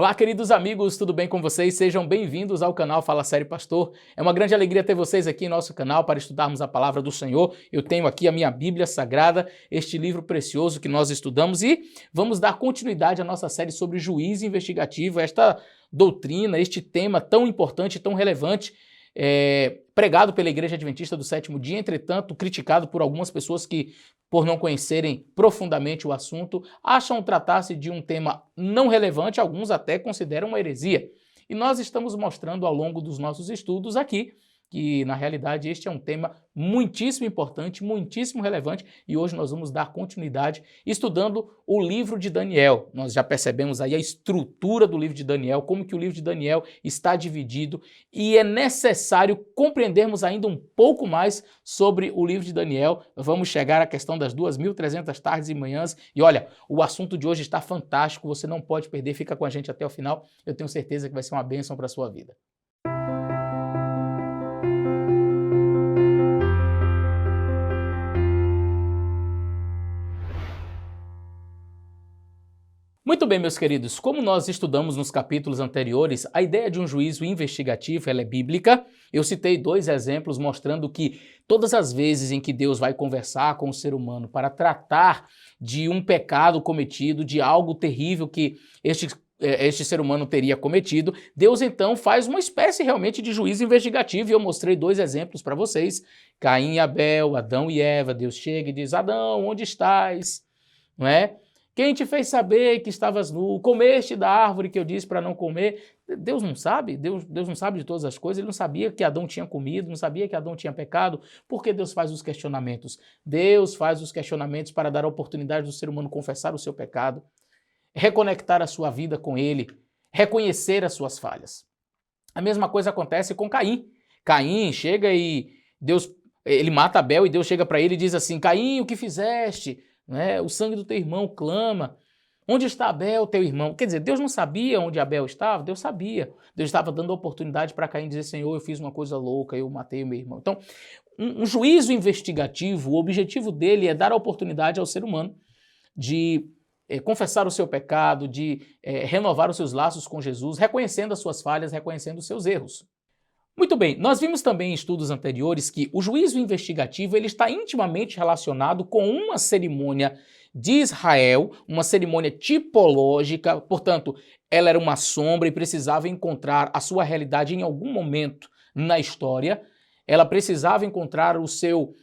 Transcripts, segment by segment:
Olá, queridos amigos, tudo bem com vocês? Sejam bem-vindos ao canal Fala Sério Pastor. É uma grande alegria ter vocês aqui em nosso canal para estudarmos a palavra do Senhor. Eu tenho aqui a minha Bíblia Sagrada, este livro precioso que nós estudamos e vamos dar continuidade à nossa série sobre juízo investigativo, esta doutrina, este tema tão importante, tão relevante, pregado pela Igreja Adventista do Sétimo Dia, entretanto, criticado por algumas pessoas que, por não conhecerem profundamente o assunto, acham tratar-se de um tema não relevante, alguns até consideram uma heresia. E nós estamos mostrando ao longo dos nossos estudos aqui que, na realidade, este é um tema muitíssimo importante, muitíssimo relevante, e hoje nós vamos dar continuidade estudando o livro de Daniel. Nós já percebemos aí a estrutura do livro de Daniel, como que o livro de Daniel está dividido, e é necessário compreendermos ainda um pouco mais sobre o livro de Daniel. Vamos chegar à questão das 2.300 tardes e manhãs, e olha, o assunto de hoje está fantástico, você não pode perder, fica com a gente até o final, eu tenho certeza que vai ser uma bênção para a sua vida. Muito bem, meus queridos, como nós estudamos nos capítulos anteriores, a ideia de um juízo investigativo ela é bíblica. Eu citei dois exemplos mostrando que todas as vezes em que Deus vai conversar com o ser humano para tratar de um pecado cometido, de algo terrível que este ser humano teria cometido, Deus então faz uma espécie realmente de juízo investigativo, e eu mostrei dois exemplos para vocês, Caim e Abel, Adão e Eva. Deus chega e diz: Adão, onde estás? Não é? Quem te fez saber que estavas nu? Comeste da árvore que eu disse para não comer? Deus não sabe? Deus não sabe de todas as coisas? Ele não sabia que Adão tinha comido, não sabia que Adão tinha pecado? Por que Deus faz os questionamentos? Deus faz os questionamentos para dar a oportunidade do ser humano confessar o seu pecado, reconectar a sua vida com ele, reconhecer as suas falhas. A mesma coisa acontece com Caim. Caim chega e ele mata Abel, e Deus chega para ele e diz assim: Caim, o que fizeste? O sangue do teu irmão clama. Onde está Abel, teu irmão? Quer dizer, Deus não sabia onde Abel estava? Deus sabia. Deus estava dando a oportunidade para Caim dizer: Senhor, eu fiz uma coisa louca, eu matei o meu irmão. Então, um juízo investigativo, o objetivo dele é dar a oportunidade ao ser humano de confessar o seu pecado, de renovar os seus laços com Jesus, reconhecendo as suas falhas, reconhecendo os seus erros. Muito bem, nós vimos também em estudos anteriores que o juízo investigativo ele está intimamente relacionado com uma cerimônia de Israel, uma cerimônia tipológica, portanto, ela era uma sombra e precisava encontrar a sua realidade em algum momento na história, ela precisava encontrar o seu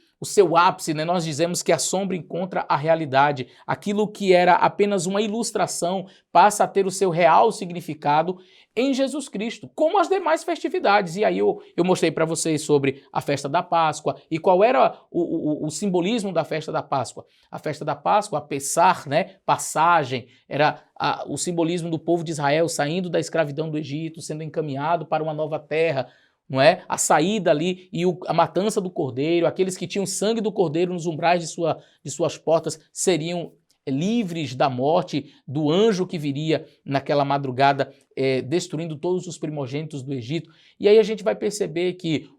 ápice, né? Nós dizemos que a sombra encontra a realidade, aquilo que era apenas uma ilustração passa a ter o seu real significado em Jesus Cristo, como as demais festividades. E aí eu mostrei para vocês sobre a festa da Páscoa e qual era o simbolismo da festa da Páscoa. A festa da Páscoa, a Pessar, né? Passagem, era o simbolismo do povo de Israel saindo da escravidão do Egito, sendo encaminhado para uma nova terra, não é? A saída ali e a matança do cordeiro, aqueles que tinham sangue do cordeiro nos umbrais de suas portas seriam livres da morte, do anjo que viria naquela madrugada destruindo todos os primogênitos do Egito. E aí a gente vai perceber que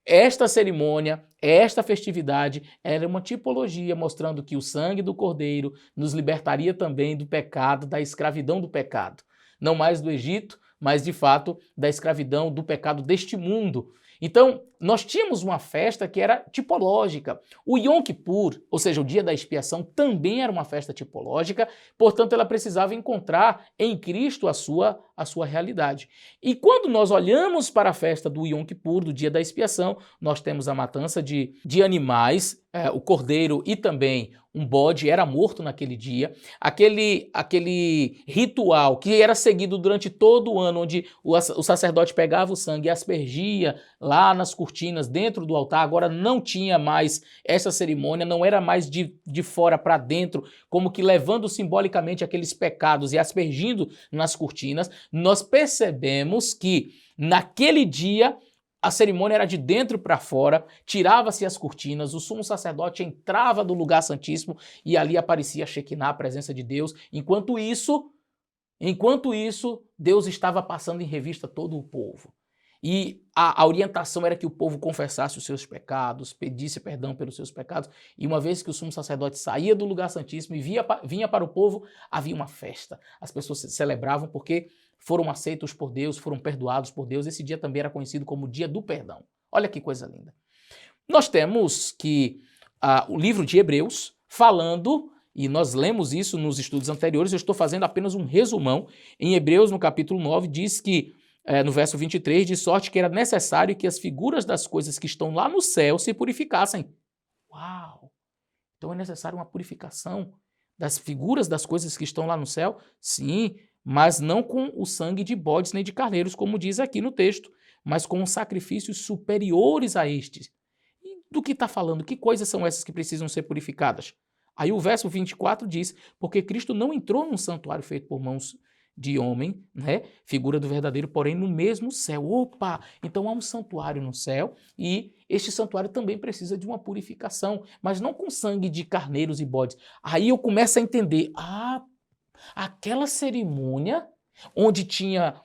esta cerimônia, esta festividade era uma tipologia mostrando que o sangue do cordeiro nos libertaria também do pecado, da escravidão do pecado. Não mais do Egito, mas de fato da escravidão, do pecado deste mundo. Então, nós tínhamos uma festa que era tipológica. O Yom Kippur, ou seja, o dia da expiação, também era uma festa tipológica, portanto ela precisava encontrar em Cristo a sua realidade. E quando nós olhamos para a festa do Yom Kippur, do dia da expiação, nós temos a matança de animais, o cordeiro e também um bode era morto naquele dia, aquele ritual que era seguido durante todo o ano, onde o sacerdote pegava o sangue e aspergia lá nas cortinas dentro do altar. Agora não tinha mais essa cerimônia, não era mais de fora para dentro, como que levando simbolicamente aqueles pecados e aspergindo nas cortinas. Nós percebemos que naquele dia a cerimônia era de dentro para fora, tirava-se as cortinas, o sumo sacerdote entrava do lugar santíssimo e ali aparecia a Shekinah, a presença de Deus. Enquanto isso, Deus estava passando em revista todo o povo. E a orientação era que o povo confessasse os seus pecados, pedisse perdão pelos seus pecados. E uma vez que o sumo sacerdote saía do lugar santíssimo e vinha para o povo, havia uma festa. As pessoas celebravam porque foram aceitos por Deus, foram perdoados por Deus. Esse dia também era conhecido como o Dia do Perdão. Olha que coisa linda. Nós temos que o livro de Hebreus falando, e nós lemos isso nos estudos anteriores, eu estou fazendo apenas um resumão. Em Hebreus, no capítulo 9, diz que, no verso 23, de sorte que era necessário que as figuras das coisas que estão lá no céu se purificassem. Uau! Então é necessário uma purificação das figuras das coisas que estão lá no céu? Sim, mas não com o sangue de bodes nem de carneiros, como diz aqui no texto, mas com sacrifícios superiores a estes. E do que está falando? Que coisas são essas que precisam ser purificadas? Aí o verso 24 diz, porque Cristo não entrou num santuário feito por mãos de homem, né? Figura do verdadeiro, porém no mesmo céu. Opa! Então há um santuário no céu e este santuário também precisa de uma purificação, mas não com sangue de carneiros e bodes. Aí eu começo a entender, aquela cerimônia onde tinha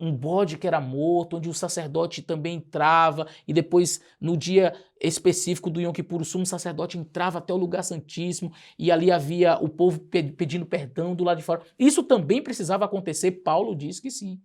um bode que era morto, onde o sacerdote também entrava, e depois, no dia específico do Yom Kippur, o sumo sacerdote entrava até o lugar santíssimo, e ali havia o povo pedindo perdão do lado de fora. Isso também precisava acontecer? Paulo diz que sim.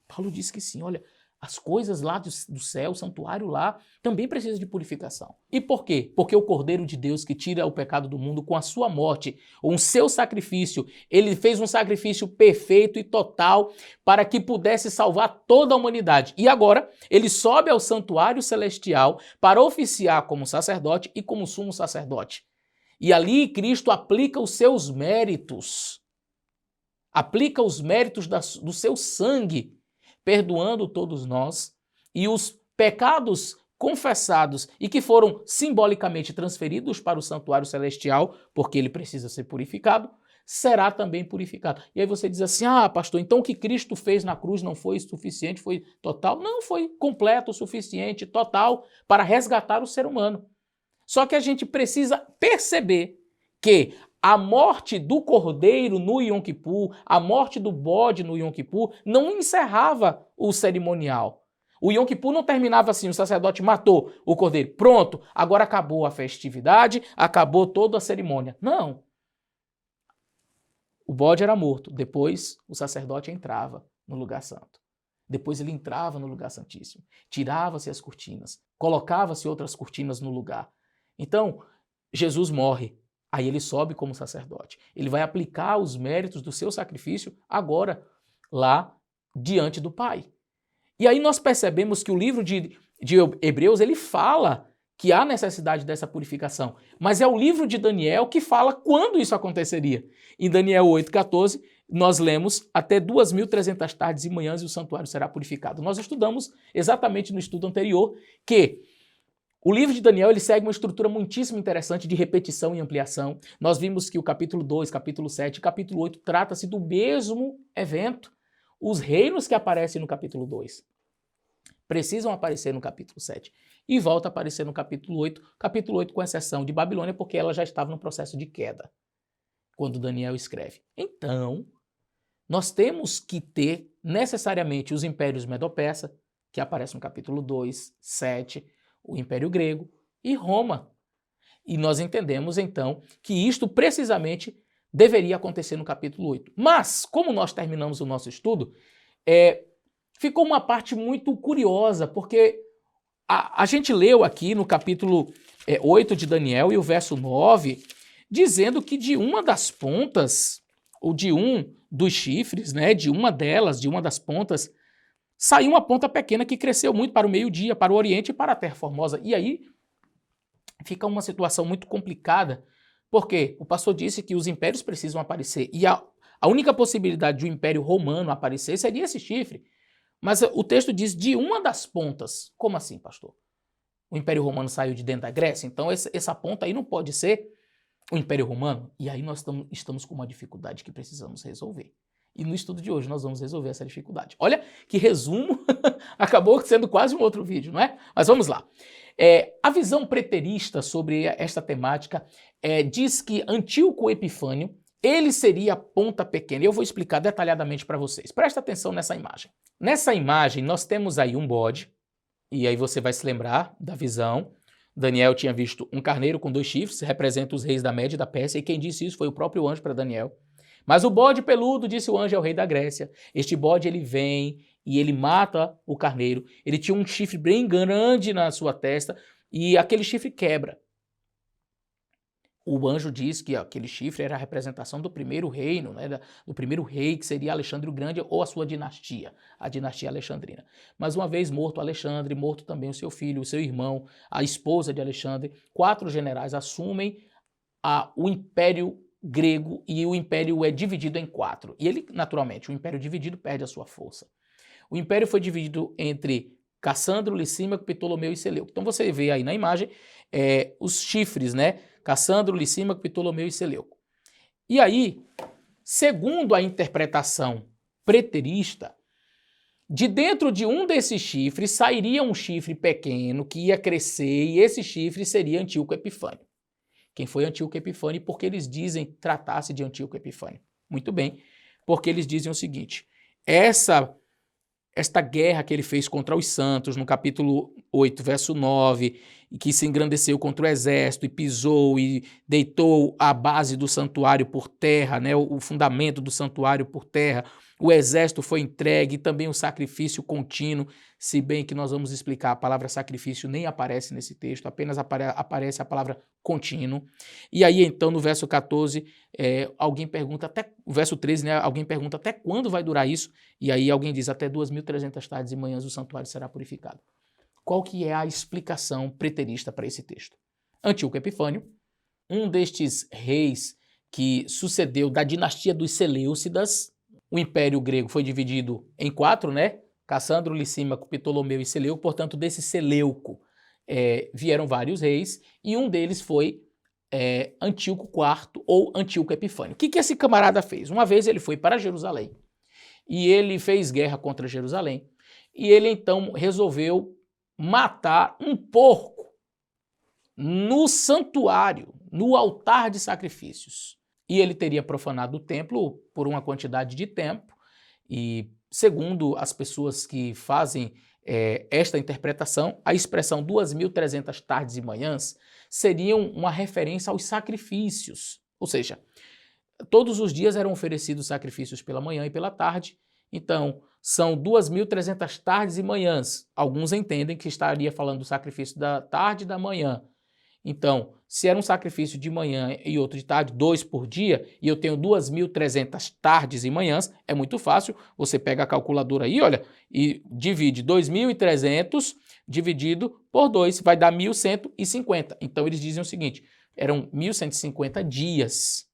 Paulo diz que sim, olha, as coisas lá do céu, o santuário lá, também precisa de purificação. E por quê? Porque o Cordeiro de Deus que tira o pecado do mundo com a sua morte, ou o seu sacrifício, ele fez um sacrifício perfeito e total para que pudesse salvar toda a humanidade. E agora, ele sobe ao santuário celestial para oficiar como sacerdote e como sumo sacerdote. E ali Cristo aplica os seus méritos, aplica os méritos do seu sangue, perdoando todos nós, e os pecados confessados e que foram simbolicamente transferidos para o santuário celestial, porque ele precisa ser purificado, será também purificado. E aí você diz assim, pastor, então o que Cristo fez na cruz não foi suficiente, foi total? Não, foi completo, suficiente, total, para resgatar o ser humano. Só que a gente precisa perceber que a morte do cordeiro no Yom Kippur, a morte do bode no Yom Kippur, não encerrava o cerimonial. O Yom Kippur não terminava assim, o sacerdote matou o cordeiro, pronto, agora acabou a festividade, acabou toda a cerimônia. Não. O bode era morto, depois o sacerdote entrava no lugar santo. Depois ele entrava no lugar santíssimo, tirava-se as cortinas, colocava-se outras cortinas no lugar. Então, Jesus morre. Aí ele sobe como sacerdote. Ele vai aplicar os méritos do seu sacrifício agora, lá diante do Pai. E aí nós percebemos que o livro de Hebreus, ele fala que há necessidade dessa purificação. Mas é o livro de Daniel que fala quando isso aconteceria. Em Daniel 8,14, nós lemos até 2.300 tardes e manhãs e o santuário será purificado. Nós estudamos exatamente no estudo anterior que o livro de Daniel ele segue uma estrutura muitíssimo interessante de repetição e ampliação. Nós vimos que o capítulo 2, capítulo 7 e capítulo 8 trata-se do mesmo evento. Os reinos que aparecem no capítulo 2 precisam aparecer no capítulo 7 e volta a aparecer no capítulo 8 com exceção de Babilônia, porque ela já estava no processo de queda, quando Daniel escreve. Então, nós temos que ter necessariamente os impérios Medo-Persa, que aparecem no capítulo 2, 7, o Império Grego e Roma. E nós entendemos, então, que isto precisamente deveria acontecer no capítulo 8. Mas, como nós terminamos o nosso estudo, ficou uma parte muito curiosa, porque a gente leu aqui no capítulo 8 de Daniel e o verso 9, dizendo que de uma das pontas, ou de um dos chifres, né, de uma das pontas, saiu uma ponta pequena que cresceu muito para o meio-dia, para o oriente e para a Terra Formosa. E aí fica uma situação muito complicada, porque o pastor disse que os impérios precisam aparecer. E a única possibilidade de um império romano aparecer seria esse chifre. Mas o texto diz de uma das pontas. Como assim, pastor? O Império Romano saiu de dentro da Grécia? Então essa ponta aí não pode ser o Império Romano? E aí nós estamos com uma dificuldade que precisamos resolver. E no estudo de hoje nós vamos resolver essa dificuldade. Olha que resumo, acabou sendo quase um outro vídeo, não é? Mas vamos lá. A visão preterista sobre esta temática diz que Antíoco Epifânio, ele seria a ponta pequena. E eu vou explicar detalhadamente para vocês. Presta atenção nessa imagem. Nessa imagem nós temos aí um bode, e aí você vai se lembrar da visão. Daniel tinha visto um carneiro com 2 chifres, representa os reis da Média e da Pérsia, e quem disse isso foi o próprio anjo para Daniel. Mas o bode peludo, disse o anjo, é o rei da Grécia. Este bode, ele vem e ele mata o carneiro. Ele tinha um chifre bem grande na sua testa e aquele chifre quebra. O anjo diz que aquele chifre era a representação do primeiro reino, né, do primeiro rei, que seria Alexandre o Grande, ou a sua dinastia, a dinastia alexandrina. Mas uma vez morto Alexandre, morto também o seu filho, o seu irmão, a esposa de Alexandre, 4 generais assumem o Império Grego e o Império é dividido em 4. E ele, naturalmente, o Império dividido perde a sua força. O Império foi dividido entre Cassandro, Licímaco, Ptolomeu e Seleuco. Então você vê aí na imagem os chifres, né? Cassandro, Licímaco, Ptolomeu e Seleuco. E aí, segundo a interpretação preterista, de dentro de um desses chifres sairia um chifre pequeno que ia crescer e esse chifre seria Antíoco Epifânio. Quem foi Antíoco Epifânio? Porque eles dizem tratar-se de Antíoco Epifânio. Muito bem, porque eles dizem o seguinte, esta guerra que ele fez contra os santos, no capítulo 8, verso 9, que se engrandeceu contra o exército e pisou e deitou a base do santuário por terra, né, o fundamento do santuário por terra, o exército foi entregue e também o sacrifício contínuo, se bem que nós vamos explicar, a palavra sacrifício nem aparece nesse texto, apenas aparece a palavra contínuo. E aí então no verso 14, alguém pergunta, o verso 13, né, alguém pergunta até quando vai durar isso? E aí alguém diz, até 2.300 tardes e manhãs o santuário será purificado. Qual que é a explicação preterista para esse texto? Antíoco Epifânio, um destes reis que sucedeu da dinastia dos Seleucidas, o Império Grego foi dividido em 4, né? Cassandro, Licímaco, Ptolomeu e Seleuco, portanto desse Seleuco vieram vários reis e um deles foi Antíoco IV ou Antíoco Epifânio. O que esse camarada fez? Uma vez ele foi para Jerusalém e ele fez guerra contra Jerusalém e ele então resolveu matar um porco no santuário, no altar de sacrifícios. E ele teria profanado o templo por uma quantidade de tempo e, segundo as pessoas que fazem esta interpretação, a expressão 2.300 tardes e manhãs seriam uma referência aos sacrifícios, ou seja, todos os dias eram oferecidos sacrifícios pela manhã e pela tarde, então são 2.300 tardes e manhãs. Alguns entendem que estaria falando do sacrifício da tarde e da manhã. Então, se era um sacrifício de manhã e outro de tarde, 2 por dia, e eu tenho 2.300 tardes e manhãs, é muito fácil, você pega a calculadora aí, olha, e divide 2.300 dividido por 2, vai dar 1.150. Então, eles dizem o seguinte, eram 1.150 dias,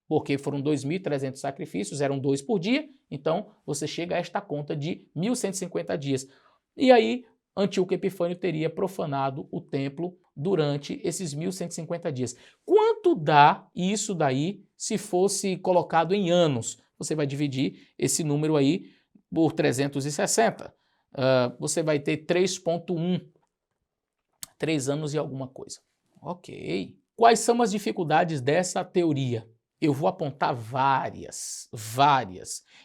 porque foram 2.300 sacrifícios, eram 2 por dia, então você chega a esta conta de 1.150 dias. E aí, Antíoco Epifânio teria profanado o templo durante esses 1.150 dias. Quanto dá isso daí se fosse colocado em anos? Você vai dividir esse número aí por 360. Você vai ter 3,1. 3 anos e alguma coisa. Ok. Quais são as dificuldades dessa teoria? Eu vou apontar várias.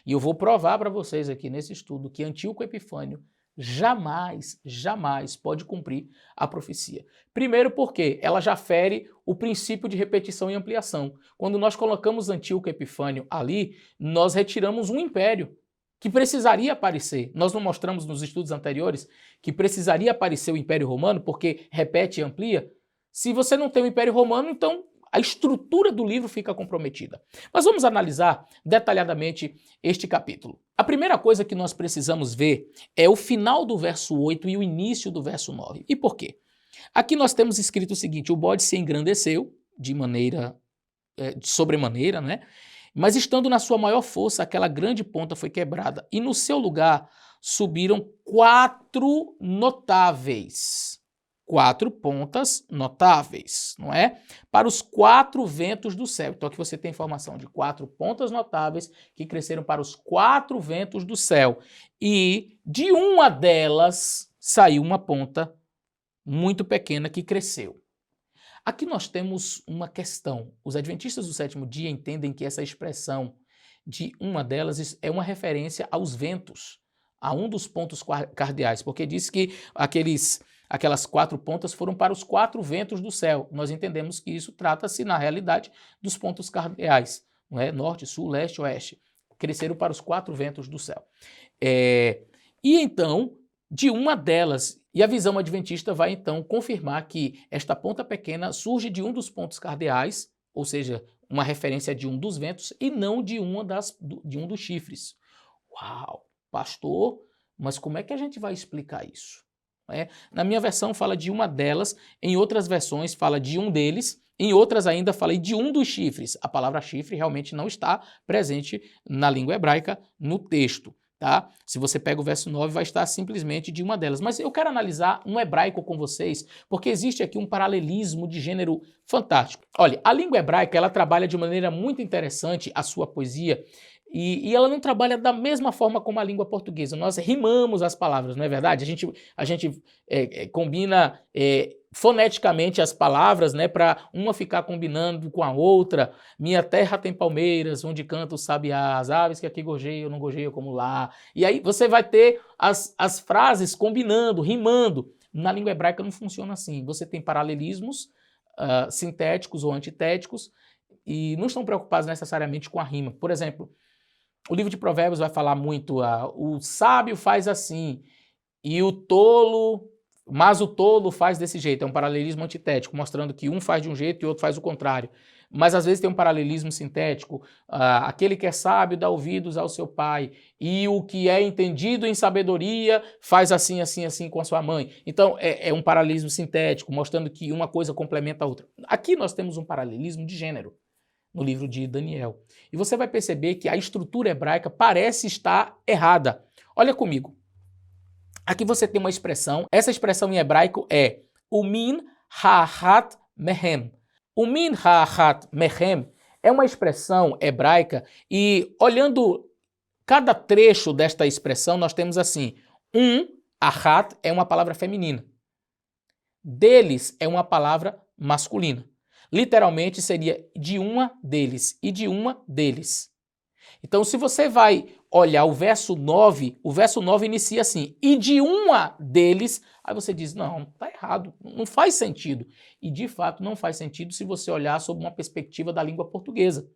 E eu vou provar para vocês aqui nesse estudo que Antíoco Epifânio jamais pode cumprir a profecia. Primeiro porque ela já fere o princípio de repetição e ampliação. Quando nós colocamos Antíoco Epifânio ali, nós retiramos um império que precisaria aparecer. Nós não mostramos nos estudos anteriores que precisaria aparecer o Império Romano porque repete e amplia? Se você não tem o Império Romano, então a estrutura do livro fica comprometida. Mas vamos analisar detalhadamente este capítulo. A primeira coisa que nós precisamos ver é o final do verso 8 e o início do verso 9. E por quê? Aqui nós temos escrito o seguinte, o bode se engrandeceu de sobremaneira, né? Mas estando na sua maior força, aquela grande ponta foi quebrada e no seu lugar subiram 4 notáveis. 4 pontas notáveis, não é? Para os 4 ventos do céu. Então aqui você tem informação de 4 pontas notáveis que cresceram para os 4 ventos do céu. E de uma delas saiu uma ponta muito pequena que cresceu. Aqui nós temos uma questão. Os adventistas do sétimo dia entendem que essa expressão de uma delas é uma referência aos ventos, a um dos pontos cardeais, porque diz que aquelas 4 pontas foram para os 4 ventos do céu. Nós entendemos que isso trata-se, na realidade, dos pontos cardeais, não é? Norte, sul, leste, oeste. Cresceram para os 4 ventos do céu. E então, de uma delas, e a visão adventista vai então confirmar que esta ponta pequena surge de um dos pontos cardeais, ou seja, uma referência de um dos ventos e não de um dos chifres. Uau, pastor, mas como é que a gente vai explicar isso? Na minha versão fala de uma delas, em outras versões fala de um deles, em outras ainda fala de um dos chifres. A palavra chifre realmente não está presente na língua hebraica no texto. Tá? Se você pega o verso 9, vai estar simplesmente de uma delas. Mas eu quero analisar um hebraico com vocês, porque existe aqui um paralelismo de gênero fantástico. Olha, a língua hebraica, ela trabalha de maneira muito interessante a sua poesia, e ela não trabalha da mesma forma como a língua portuguesa. Nós rimamos as palavras, não é verdade? A gente combina foneticamente as palavras, né, para uma ficar combinando com a outra. Minha terra tem palmeiras, onde cantam os sabiás, aves que aqui gorjeiam, não gorjeiam como lá. E aí você vai ter as frases combinando, rimando. Na língua hebraica não funciona assim. Você tem paralelismos sintéticos ou antitéticos e não estão preocupados necessariamente com a rima. Por exemplo, o livro de Provérbios vai falar muito, o sábio faz assim, e mas o tolo faz desse jeito. É um paralelismo antitético, mostrando que um faz de um jeito e o outro faz o contrário. Mas às vezes tem um paralelismo sintético, aquele que é sábio dá ouvidos ao seu pai, e o que é entendido em sabedoria faz assim, assim, assim com a sua mãe. Então é um paralelismo sintético, mostrando que uma coisa complementa a outra. Aqui nós temos um paralelismo de gênero, no livro de Daniel. E você vai perceber que a estrutura hebraica parece estar errada. Olha comigo. Aqui você tem uma expressão, essa expressão em hebraico é Umin ha'hat mehem. Umin ha'hat mehem é uma expressão hebraica e olhando cada trecho desta expressão nós temos assim, ahat é uma palavra feminina, deles é uma palavra masculina. Literalmente seria de uma deles e de uma deles. Então, se você vai olhar o verso 9 inicia assim, e de uma deles, aí você diz, não, tá errado, não faz sentido. E de fato não faz sentido se você olhar sob uma perspectiva da língua portuguesa.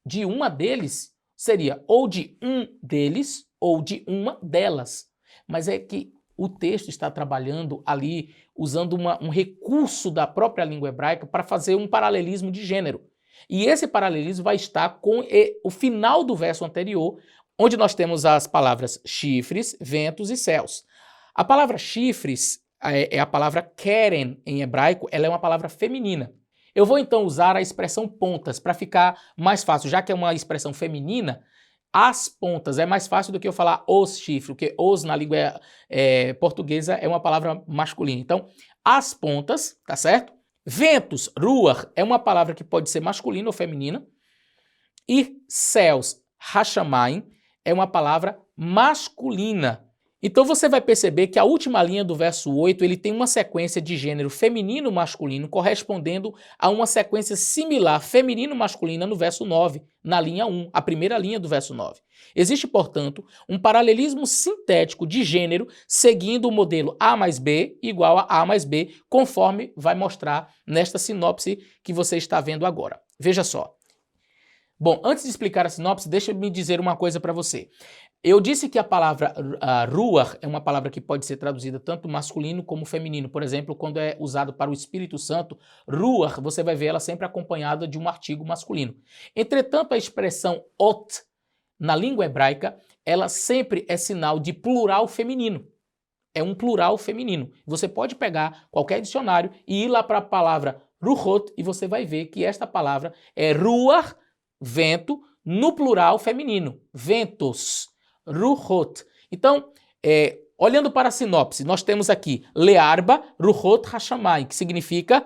De uma deles seria ou de um deles ou de uma delas. Mas é que o texto está trabalhando ali, usando um recurso da própria língua hebraica para fazer um paralelismo de gênero. E esse paralelismo vai estar com o final do verso anterior, onde nós temos as palavras chifres, ventos e céus. A palavra chifres é a palavra keren em hebraico, ela é uma palavra feminina. Eu vou então usar a expressão pontas para ficar mais fácil, já que é uma expressão feminina, as pontas é mais fácil do que eu falar os chifres, porque os na língua portuguesa é uma palavra masculina. Então, as pontas, tá certo? Ventos, ruach, é uma palavra que pode ser masculina ou feminina. E céus, hashamayim, é uma palavra masculina. Então você vai perceber que a última linha do verso 8, ele tem uma sequência de gênero feminino-masculino correspondendo a uma sequência similar feminino-masculina no verso 9, na linha 1, a primeira linha do verso 9. Existe, portanto, um paralelismo sintético de gênero seguindo o modelo A mais B igual a A mais B, conforme vai mostrar nesta sinopse que você está vendo agora. Veja só. Bom, antes de explicar a sinopse, deixa eu me dizer uma coisa para você. Eu disse que a palavra ruach é uma palavra que pode ser traduzida tanto masculino como feminino. Por exemplo, quando é usado para o Espírito Santo, ruach, você vai ver ela sempre acompanhada de um artigo masculino. Entretanto, a expressão ot, na língua hebraica, ela sempre é sinal de plural feminino. É um plural feminino. Você pode pegar qualquer dicionário e ir lá para a palavra ruchot e você vai ver que esta palavra é ruach, vento, no plural feminino, ventos, ruchot. Então, olhando para a sinopse, nós temos aqui learba, ruchot, hashamayim, que significa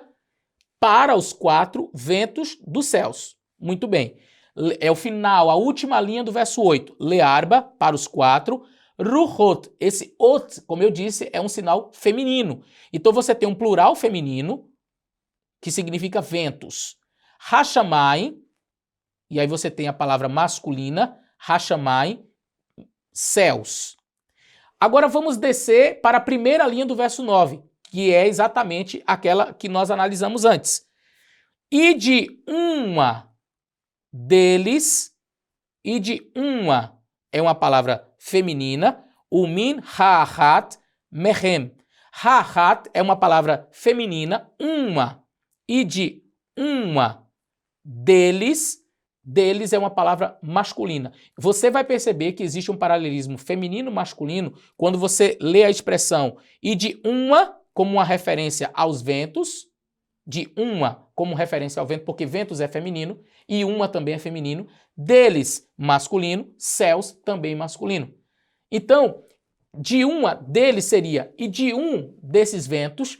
para os 4 ventos dos céus. Muito bem. É o final, a última linha do verso 8. Learba, para os 4, ruchot. Esse ot, como eu disse, é um sinal feminino. Então você tem um plural feminino, que significa ventos. Hashamayim, e aí você tem a palavra masculina, hashamayim, céus. Agora vamos descer para a primeira linha do verso 9, que é exatamente aquela que nós analisamos antes. E de uma deles, e de uma é uma palavra feminina, o min ha'achat mehem. Ha'achat é uma palavra feminina, uma, e de uma deles, deles é uma palavra masculina. Você vai perceber que existe um paralelismo feminino-masculino quando você lê a expressão e de uma como uma referência aos ventos, de uma como referência ao vento, porque ventos é feminino e uma também é feminino, deles masculino, céus também masculino. Então, de uma deles seria e de um desses ventos,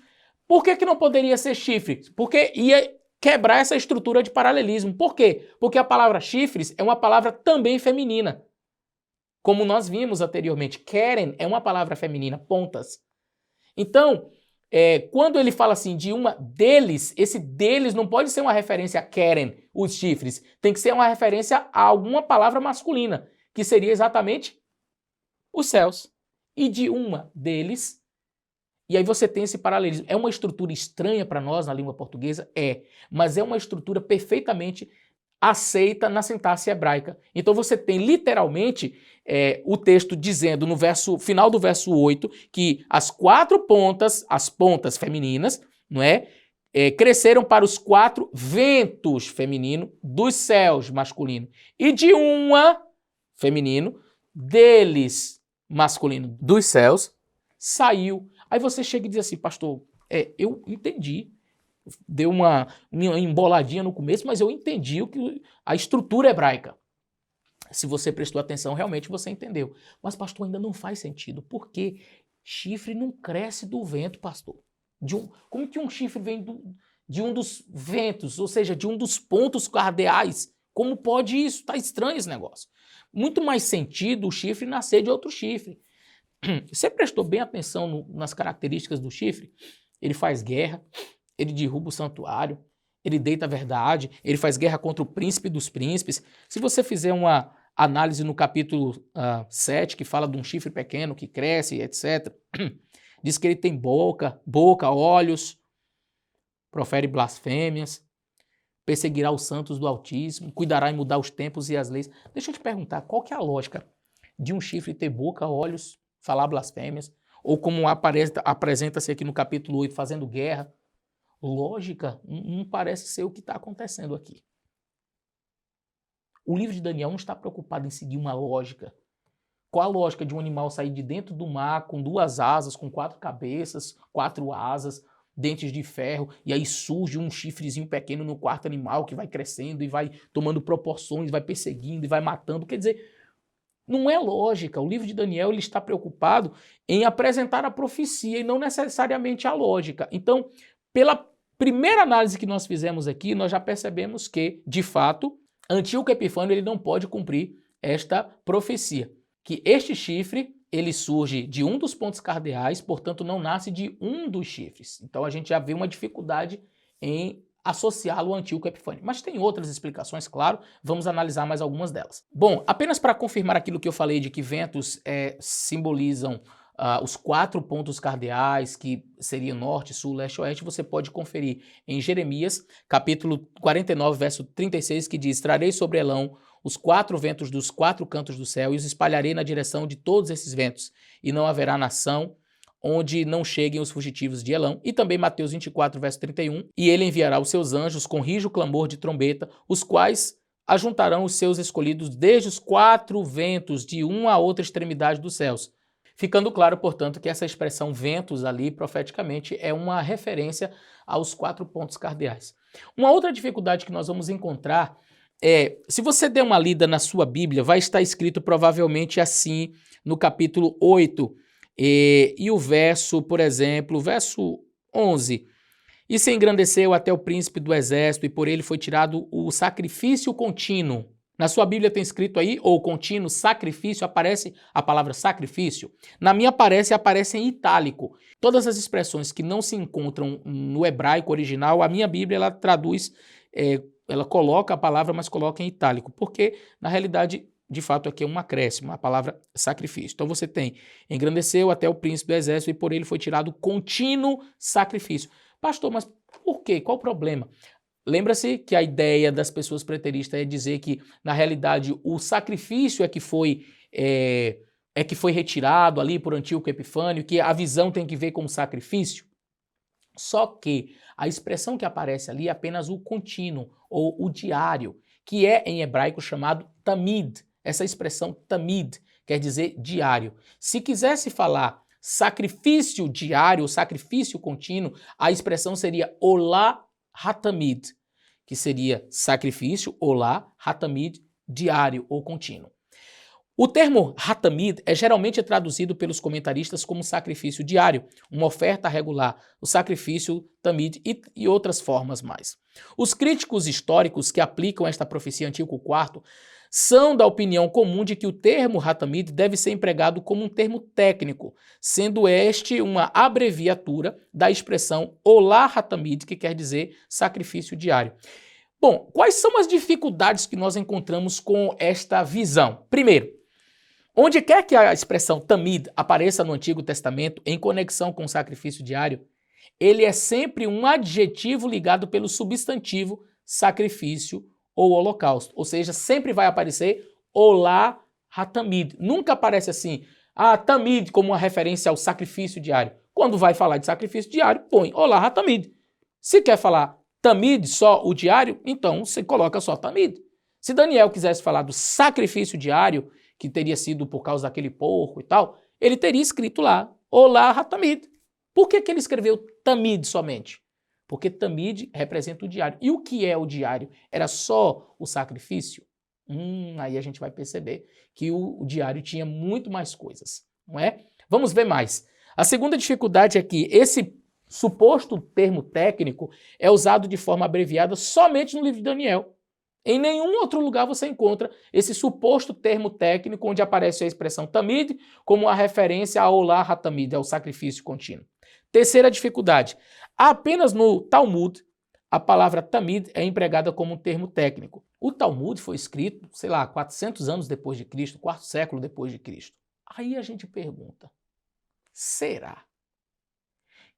por que não poderia ser chifre? Porque ia quebrar essa estrutura de paralelismo. Por quê? Porque a palavra chifres é uma palavra também feminina. Como nós vimos anteriormente, Keren é uma palavra feminina, pontas. Então, quando ele fala assim de uma deles, esse deles não pode ser uma referência a Keren, os chifres. Tem que ser uma referência a alguma palavra masculina, que seria exatamente os céus. E de uma deles, e aí você tem esse paralelismo. É uma estrutura estranha para nós na língua portuguesa? É, mas é uma estrutura perfeitamente aceita na sintaxe hebraica. Então você tem literalmente o texto dizendo no final do verso 8 que as quatro pontas, as pontas femininas, não é? Cresceram para os quatro ventos feminino dos céus masculino. E de uma feminino, deles masculino dos céus, saiu. Aí você chega e diz assim, pastor, eu entendi. Deu uma emboladinha no começo, mas eu entendi a estrutura hebraica. Se você prestou atenção, realmente você entendeu. Mas, pastor, ainda não faz sentido. Por quê? Chifre não cresce do vento, pastor. Como que um chifre vem de um dos ventos, ou seja, de um dos pontos cardeais? Como pode isso? Está estranho esse negócio. Muito mais sentido o chifre nascer de outro chifre. Você prestou bem atenção nas características do chifre? Ele faz guerra, ele derruba o santuário, ele deita a verdade, ele faz guerra contra o príncipe dos príncipes. Se você fizer uma análise no capítulo 7, que fala de um chifre pequeno que cresce, etc., diz que ele tem boca, olhos, profere blasfêmias, perseguirá os santos do Altíssimo, cuidará em mudar os tempos e as leis. Deixa eu te perguntar, qual que é a lógica de um chifre ter boca, olhos, falar blasfêmias, ou como apresenta-se aqui no capítulo 8, fazendo guerra? Lógica não parece ser o que está acontecendo aqui. O livro de Daniel não está preocupado em seguir uma lógica. Qual a lógica de um animal sair de dentro do mar com duas asas, com quatro cabeças, quatro asas, dentes de ferro, e aí surge um chifrezinho pequeno no quarto animal que vai crescendo e vai tomando proporções, vai perseguindo e vai matando? Quer dizer, não é lógica. O livro de Daniel ele está preocupado em apresentar a profecia e não necessariamente a lógica. Então, pela primeira análise que nós fizemos aqui, nós já percebemos que, de fato, Antíoco Epifânio ele não pode cumprir esta profecia. Que este chifre, ele surge de um dos pontos cardeais, portanto não nasce de um dos chifres. Então a gente já vê uma dificuldade em associá-lo ao Antíoco Epifânio. Mas tem outras explicações, claro, vamos analisar mais algumas delas. Bom, apenas para confirmar aquilo que eu falei de que ventos simbolizam os quatro pontos cardeais, que seriam norte, sul, leste e oeste, você pode conferir em Jeremias, capítulo 49, verso 36, que diz: trarei sobre Elão os quatro ventos dos quatro cantos do céu e os espalharei na direção de todos esses ventos, e não haverá nação onde não cheguem os fugitivos de Elão. E também Mateus 24, verso 31, e ele enviará os seus anjos com rijo clamor de trombeta, os quais ajuntarão os seus escolhidos desde os quatro ventos de uma a outra extremidade dos céus. Ficando claro, portanto, que essa expressão ventos ali, profeticamente, é uma referência aos quatro pontos cardeais. Uma outra dificuldade que nós vamos encontrar se você der uma lida na sua Bíblia, vai estar escrito provavelmente assim no capítulo 8, e o verso, por exemplo, o verso 11. E se engrandeceu até o príncipe do exército, e por ele foi tirado o sacrifício contínuo. Na sua Bíblia tem escrito aí, ou contínuo, sacrifício, aparece a palavra sacrifício. Na minha aparece em itálico. Todas as expressões que não se encontram no hebraico original, a minha Bíblia ela traduz, ela coloca a palavra, mas coloca em itálico, porque na realidade, de fato, aqui é um acréscimo, a palavra sacrifício. Então você tem, engrandeceu até o príncipe do exército, e por ele foi tirado contínuo sacrifício. Pastor, mas por quê? Qual o problema? Lembra-se que a ideia das pessoas preteristas é dizer que, na realidade, o sacrifício é que foi retirado ali por Antíoco Epifânio, que a visão tem que ver com o sacrifício. Só que a expressão que aparece ali é apenas o contínuo, ou o diário, que é em hebraico chamado tamid. Essa expressão tamid quer dizer diário. Se quisesse falar sacrifício diário, sacrifício contínuo, a expressão seria olá hatamid, que seria sacrifício, olá hatamid, diário ou contínuo. O termo hatamid é geralmente traduzido pelos comentaristas como sacrifício diário, uma oferta regular, o sacrifício tamid e outras formas mais. Os críticos históricos que aplicam esta profecia Antíoco IV são da opinião comum de que o termo hatamid deve ser empregado como um termo técnico, sendo este uma abreviatura da expressão olá hatamid, que quer dizer sacrifício diário. Bom, quais são as dificuldades que nós encontramos com esta visão? Primeiro, onde quer que a expressão tamid apareça no Antigo Testamento em conexão com o sacrifício diário, ele é sempre um adjetivo ligado pelo substantivo sacrifício ou holocausto. Ou seja, sempre vai aparecer olá hatamid. Nunca aparece assim, tamid como uma referência ao sacrifício diário. Quando vai falar de sacrifício diário, põe olá hatamid. Se quer falar tamid, só o diário, então você coloca só tamid. Se Daniel quisesse falar do sacrifício diário, que teria sido por causa daquele porco e tal, ele teria escrito lá, olá hatamid. Por que ele escreveu tamid somente? Porque tamid representa o diário. E o que é o diário? Era só o sacrifício? Aí a gente vai perceber que o diário tinha muito mais coisas, não é? Vamos ver mais. A segunda dificuldade é que esse suposto termo técnico é usado de forma abreviada somente no livro de Daniel. Em nenhum outro lugar você encontra esse suposto termo técnico onde aparece a expressão tamid como a referência ao olá hatamid, ao sacrifício contínuo. Terceira dificuldade, apenas no Talmud a palavra tamid é empregada como um termo técnico. O Talmud foi escrito, 400 anos depois de Cristo, quarto século depois de Cristo. Aí a gente pergunta, será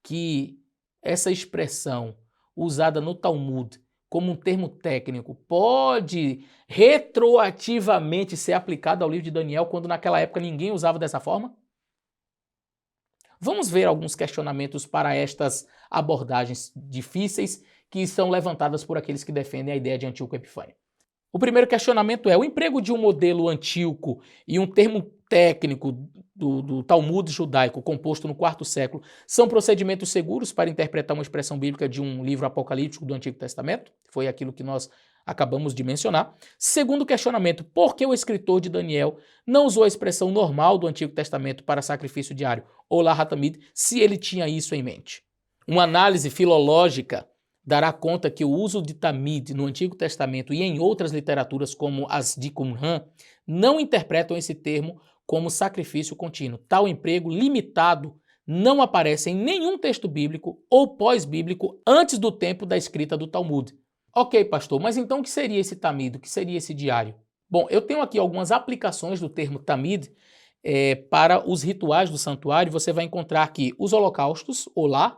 que essa expressão usada no Talmud como um termo técnico pode retroativamente ser aplicada ao livro de Daniel quando naquela época ninguém usava dessa forma? Vamos ver alguns questionamentos para estas abordagens difíceis que são levantadas por aqueles que defendem a ideia de Antíoco Epifânio. O primeiro questionamento é: o emprego de um modelo antíoco e um termo técnico do Talmud judaico composto no quarto século são procedimentos seguros para interpretar uma expressão bíblica de um livro apocalíptico do Antigo Testamento? Foi aquilo que nós acabamos de mencionar. Segundo questionamento: por que o escritor de Daniel não usou a expressão normal do Antigo Testamento para sacrifício diário, olá hatamid, se ele tinha isso em mente? Uma análise filológica dará conta que o uso de tamid no Antigo Testamento e em outras literaturas como as de Qumran não interpretam esse termo como sacrifício contínuo. Tal emprego limitado não aparece em nenhum texto bíblico ou pós-bíblico antes do tempo da escrita do Talmud. Ok, pastor, mas então o que seria esse tamid? O que seria esse diário? Bom, eu tenho aqui algumas aplicações do termo tamid para os rituais do santuário. Você vai encontrar que os holocaustos, olá,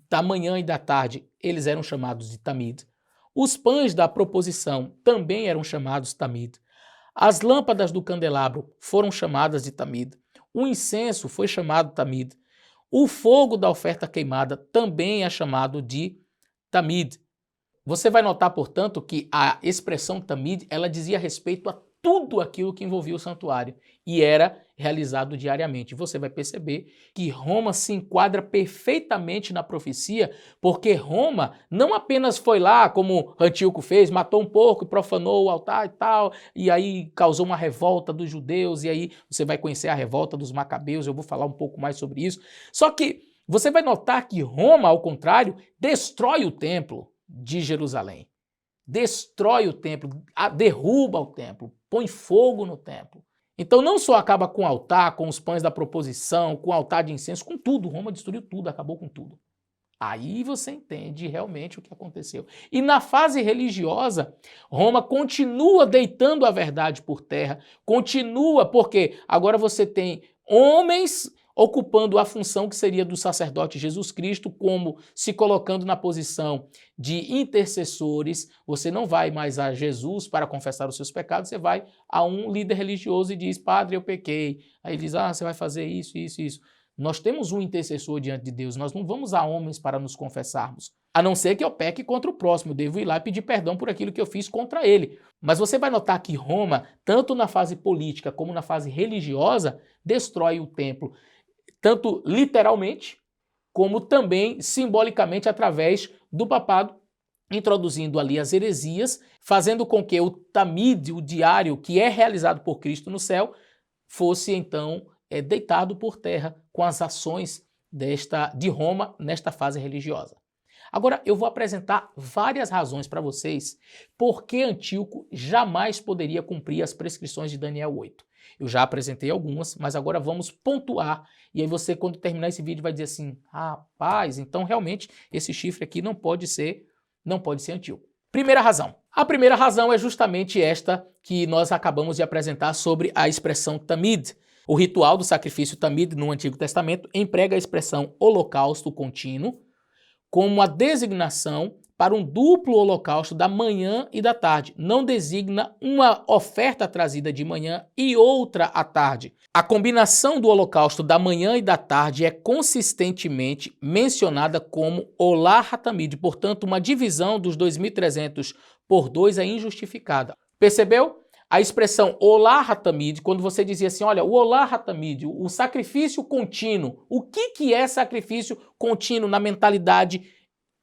da manhã e da tarde, eles eram chamados de tamid. Os pães da proposição também eram chamados tamid. As lâmpadas do candelabro foram chamadas de tamid. O incenso foi chamado tamid. O fogo da oferta queimada também é chamado de tamid. Você vai notar, portanto, que a expressão tamid, ela dizia respeito a tudo aquilo que envolvia o santuário e era realizado diariamente. Você vai perceber que Roma se enquadra perfeitamente na profecia, porque Roma não apenas foi lá, como Antíoco fez, matou um porco, profanou o altar e tal, e aí causou uma revolta dos judeus, e aí você vai conhecer a revolta dos macabeus, eu vou falar um pouco mais sobre isso. Só que você vai notar que Roma, ao contrário, destrói o templo de Jerusalém. Destrói o templo, derruba o templo, põe fogo no templo. Então não só acaba com o altar, com os pães da proposição, com o altar de incenso, com tudo. Roma destruiu tudo, acabou com tudo. Aí você entende realmente o que aconteceu. E na fase religiosa, Roma continua deitando a verdade por terra, continua, porque agora você tem homens ocupando a função que seria do sacerdote Jesus Cristo, como se colocando na posição de intercessores. Você não vai mais a Jesus para confessar os seus pecados, você vai a um líder religioso e diz: Padre, eu pequei. Aí ele diz: você vai fazer isso, isso, isso. Nós temos um intercessor diante de Deus, nós não vamos a homens para nos confessarmos. A não ser que eu peque contra o próximo, eu devo ir lá e pedir perdão por aquilo que eu fiz contra ele. Mas você vai notar que Roma, tanto na fase política como na fase religiosa, destrói o templo, tanto literalmente, como também simbolicamente através do papado, introduzindo ali as heresias, fazendo com que o Tamid, o diário que é realizado por Cristo no céu, fosse então deitado por terra com as ações de Roma nesta fase religiosa. Agora eu vou apresentar várias razões para vocês por que Antíoco jamais poderia cumprir as prescrições de Daniel 8. Eu já apresentei algumas, mas agora vamos pontuar, e aí você, quando terminar esse vídeo, vai dizer assim: rapaz, então realmente esse chifre aqui não pode ser Antíoco. Primeira razão. A primeira razão é justamente esta que nós acabamos de apresentar sobre a expressão Tamid. O ritual do sacrifício Tamid no Antigo Testamento emprega a expressão holocausto contínuo como a designação para um duplo holocausto da manhã e da tarde. Não designa uma oferta trazida de manhã e outra à tarde. A combinação do holocausto da manhã e da tarde é consistentemente mencionada como Olah HaTamid. Portanto, uma divisão dos 2.300 por 2 é injustificada. Percebeu? A expressão Olah HaTamid, quando você dizia assim, olha, o Olah HaTamid, o sacrifício contínuo, o que é sacrifício contínuo na mentalidade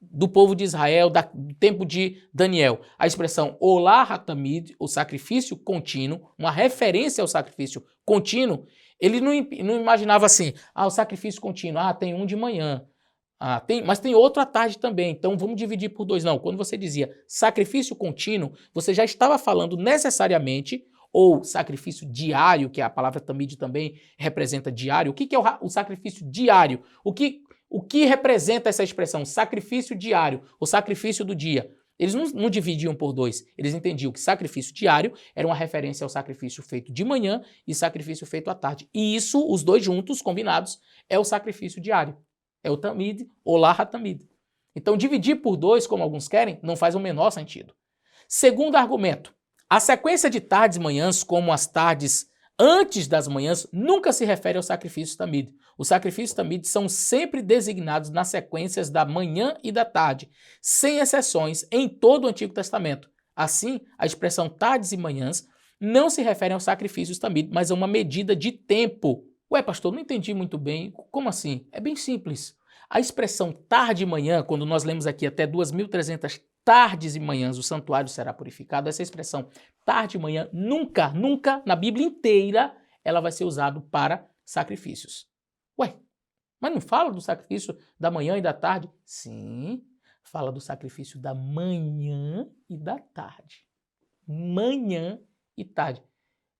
do povo de Israel, do tempo de Daniel? A expressão Olah HaTamid, o sacrifício contínuo, uma referência ao sacrifício contínuo, ele não imaginava assim, o sacrifício contínuo, tem um de manhã, mas tem outro à tarde também, então vamos dividir por 2. Não, quando você dizia sacrifício contínuo, você já estava falando necessariamente, ou sacrifício diário, que a palavra Tamid também representa diário. O que é o sacrifício diário? O que representa essa expressão, sacrifício diário, o sacrifício do dia? Eles não dividiam por 2, eles entendiam que sacrifício diário era uma referência ao sacrifício feito de manhã e sacrifício feito à tarde. E isso, os dois juntos, combinados, é o sacrifício diário. É o Tamid, Olah HaTamid. Então, dividir por 2, como alguns querem, não faz o menor sentido. Segundo argumento, a sequência de tardes e manhãs, como as tardes antes das manhãs, nunca se refere ao sacrifício Tamid. Os sacrifícios Tamid são sempre designados nas sequências da manhã e da tarde, sem exceções, em todo o Antigo Testamento. Assim, a expressão tardes e manhãs não se refere aos sacrifícios Tamid, mas a uma medida de tempo. Ué, pastor, não entendi muito bem. Como assim? É bem simples. A expressão tarde e manhã, quando nós lemos aqui até 2.300 tardes e manhãs o santuário será purificado, essa expressão tarde e manhã nunca, na Bíblia inteira, ela vai ser usada para sacrifícios. Ué, mas não fala do sacrifício da manhã e da tarde? Sim, fala do sacrifício da manhã e da tarde. Manhã e tarde.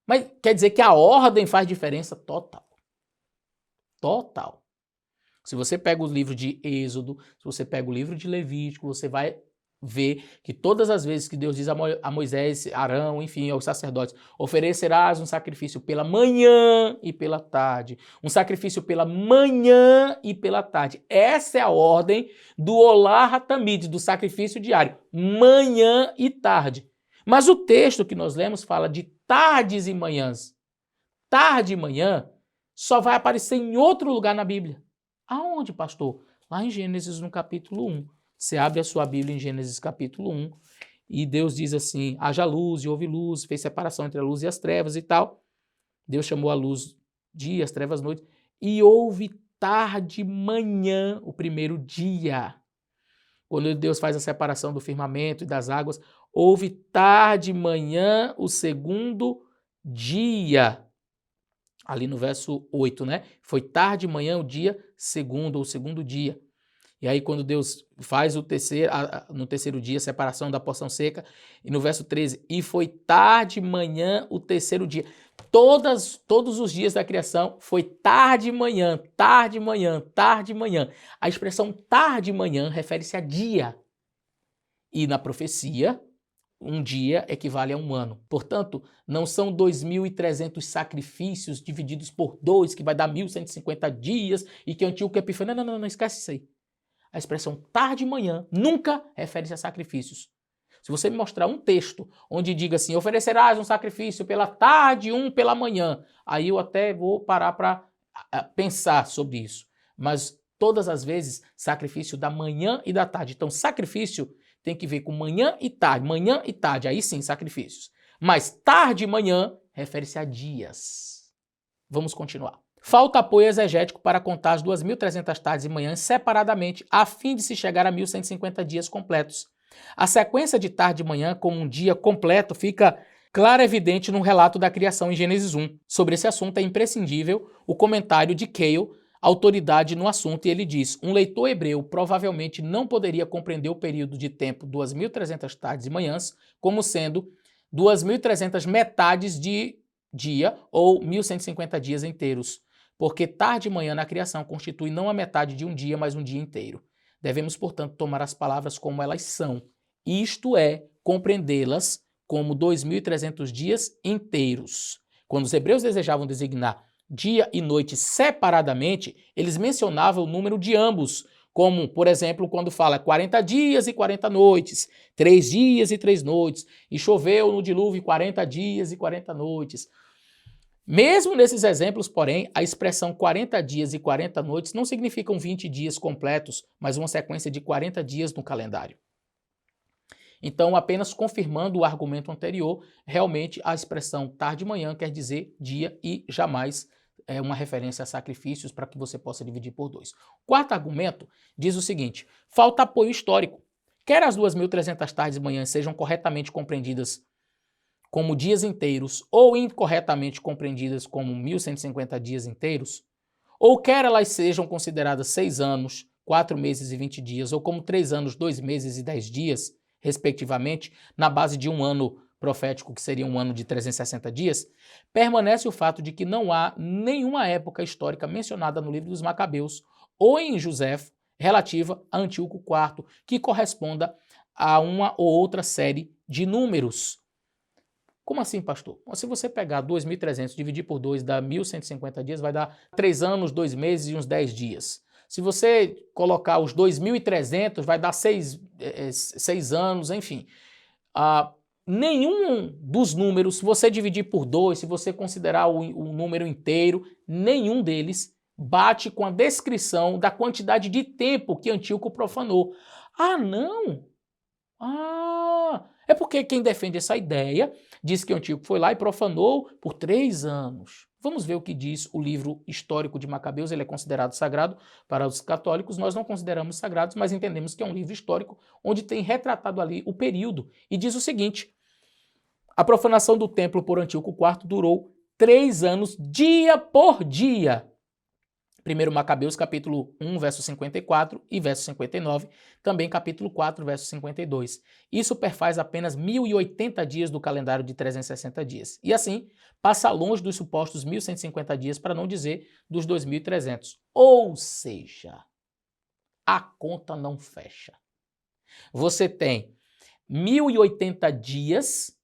Mas quer dizer que a ordem faz diferença total. Total. Se você pega o livro de Êxodo, se você pega o livro de Levítico, você vai ver que todas as vezes que Deus diz a Moisés, Arão, enfim, aos sacerdotes, oferecerás um sacrifício pela manhã e pela tarde. Um sacrifício pela manhã e pela tarde. Essa é a ordem do Olah HaTamid, do sacrifício diário. Manhã e tarde. Mas o texto que nós lemos fala de tardes e manhãs. Tarde e manhã só vai aparecer em outro lugar na Bíblia. Aonde, pastor? Lá em Gênesis, no capítulo 1. Você abre a sua Bíblia em Gênesis, capítulo 1, e Deus diz assim, haja luz e houve luz, fez separação entre a luz e as trevas e tal. Deus chamou a luz dia, as trevas noite, e houve tarde e manhã, o primeiro dia. Quando Deus faz a separação do firmamento e das águas, houve tarde e manhã, o segundo dia. Ali no verso 8, né? Foi tarde e manhã o dia segundo, ou segundo dia. E aí quando Deus faz no terceiro dia a separação da porção seca, e no verso 13, e foi tarde e manhã o terceiro dia. Todos os dias da criação foi tarde e manhã, tarde e manhã, tarde e manhã. A expressão tarde e manhã refere-se a dia. E na profecia, um dia equivale a um ano. Portanto, não são 2.300 sacrifícios divididos por 2, que vai dar 1.150 dias, e que Antíoco Epifânio... Não, esquece isso aí. A expressão tarde e manhã nunca refere-se a sacrifícios. Se você me mostrar um texto onde diga assim, oferecerás um sacrifício pela tarde e um pela manhã, aí eu até vou parar para pensar sobre isso. Mas todas as vezes, sacrifício da manhã e da tarde. Então, sacrifício tem que ver com manhã e tarde, aí sim, sacrifícios. Mas tarde e manhã refere-se a dias. Vamos continuar. Falta apoio exegético para contar as 2.300 tardes e manhãs separadamente, a fim de se chegar a 1.150 dias completos. A sequência de tarde e manhã como um dia completo fica clara e evidente no relato da criação em Gênesis 1. Sobre esse assunto é imprescindível o comentário de Keil, autoridade no assunto, e ele diz: um leitor hebreu provavelmente não poderia compreender o período de tempo 2.300 tardes e manhãs como sendo 2.300 metades de dia ou 1.150 dias inteiros, porque tarde e manhã na criação constitui não a metade de um dia, mas um dia inteiro. Devemos, portanto, tomar as palavras como elas são, isto é, compreendê-las como 2.300 dias inteiros. Quando os hebreus desejavam designar dia e noite separadamente, eles mencionavam o número de ambos, como, por exemplo, quando fala 40 dias e 40 noites, 3 dias e 3 noites, e choveu no dilúvio 40 dias e 40 noites. Mesmo nesses exemplos, porém, a expressão 40 dias e 40 noites não significam 20 dias completos, mas uma sequência de 40 dias no calendário. Então, apenas confirmando o argumento anterior, realmente a expressão tarde e manhã quer dizer dia e jamais é uma referência a sacrifícios para que você possa dividir por 2. O quarto argumento diz o seguinte: falta apoio histórico. Quer as 2.300 tardes e manhãs sejam corretamente compreendidas como dias inteiros ou incorretamente compreendidas como 1.150 dias inteiros, ou quer elas sejam consideradas 6 anos, 4 meses e 20 dias, ou como 3 anos, 2 meses e 10 dias, respectivamente, na base de um ano profético, que seria um ano de 360 dias, permanece o fato de que não há nenhuma época histórica mencionada no livro dos Macabeus ou em Joséfo relativa a Antíoco IV, que corresponda a uma ou outra série de números. Como assim, pastor? Se você pegar 2.300 e dividir por 2 dá 1.150 dias, vai dar 3 anos, 2 meses e uns 10 dias. Se você colocar os 2.300, vai dar 6 anos, enfim. Nenhum dos números, se você dividir por 2, se você considerar o número inteiro, nenhum deles bate com a descrição da quantidade de tempo que Antíoco profanou. Ah, não! É porque quem defende essa ideia diz que Antíoco foi lá e profanou por 3 anos. Vamos ver o que diz o livro histórico de Macabeus. Ele é considerado sagrado para os católicos. Nós não consideramos sagrados, mas entendemos que é um livro histórico onde tem retratado ali o período. E diz o seguinte: a profanação do templo por Antíoco IV durou 3 anos, dia por dia. 1 Macabeus, capítulo 1, verso 54 e verso 59, também capítulo 4, verso 52. Isso perfaz apenas 1.080 dias do calendário de 360 dias. E assim, passa longe dos supostos 1.150 dias, para não dizer dos 2.300. Ou seja, a conta não fecha. Você tem 1.080 dias,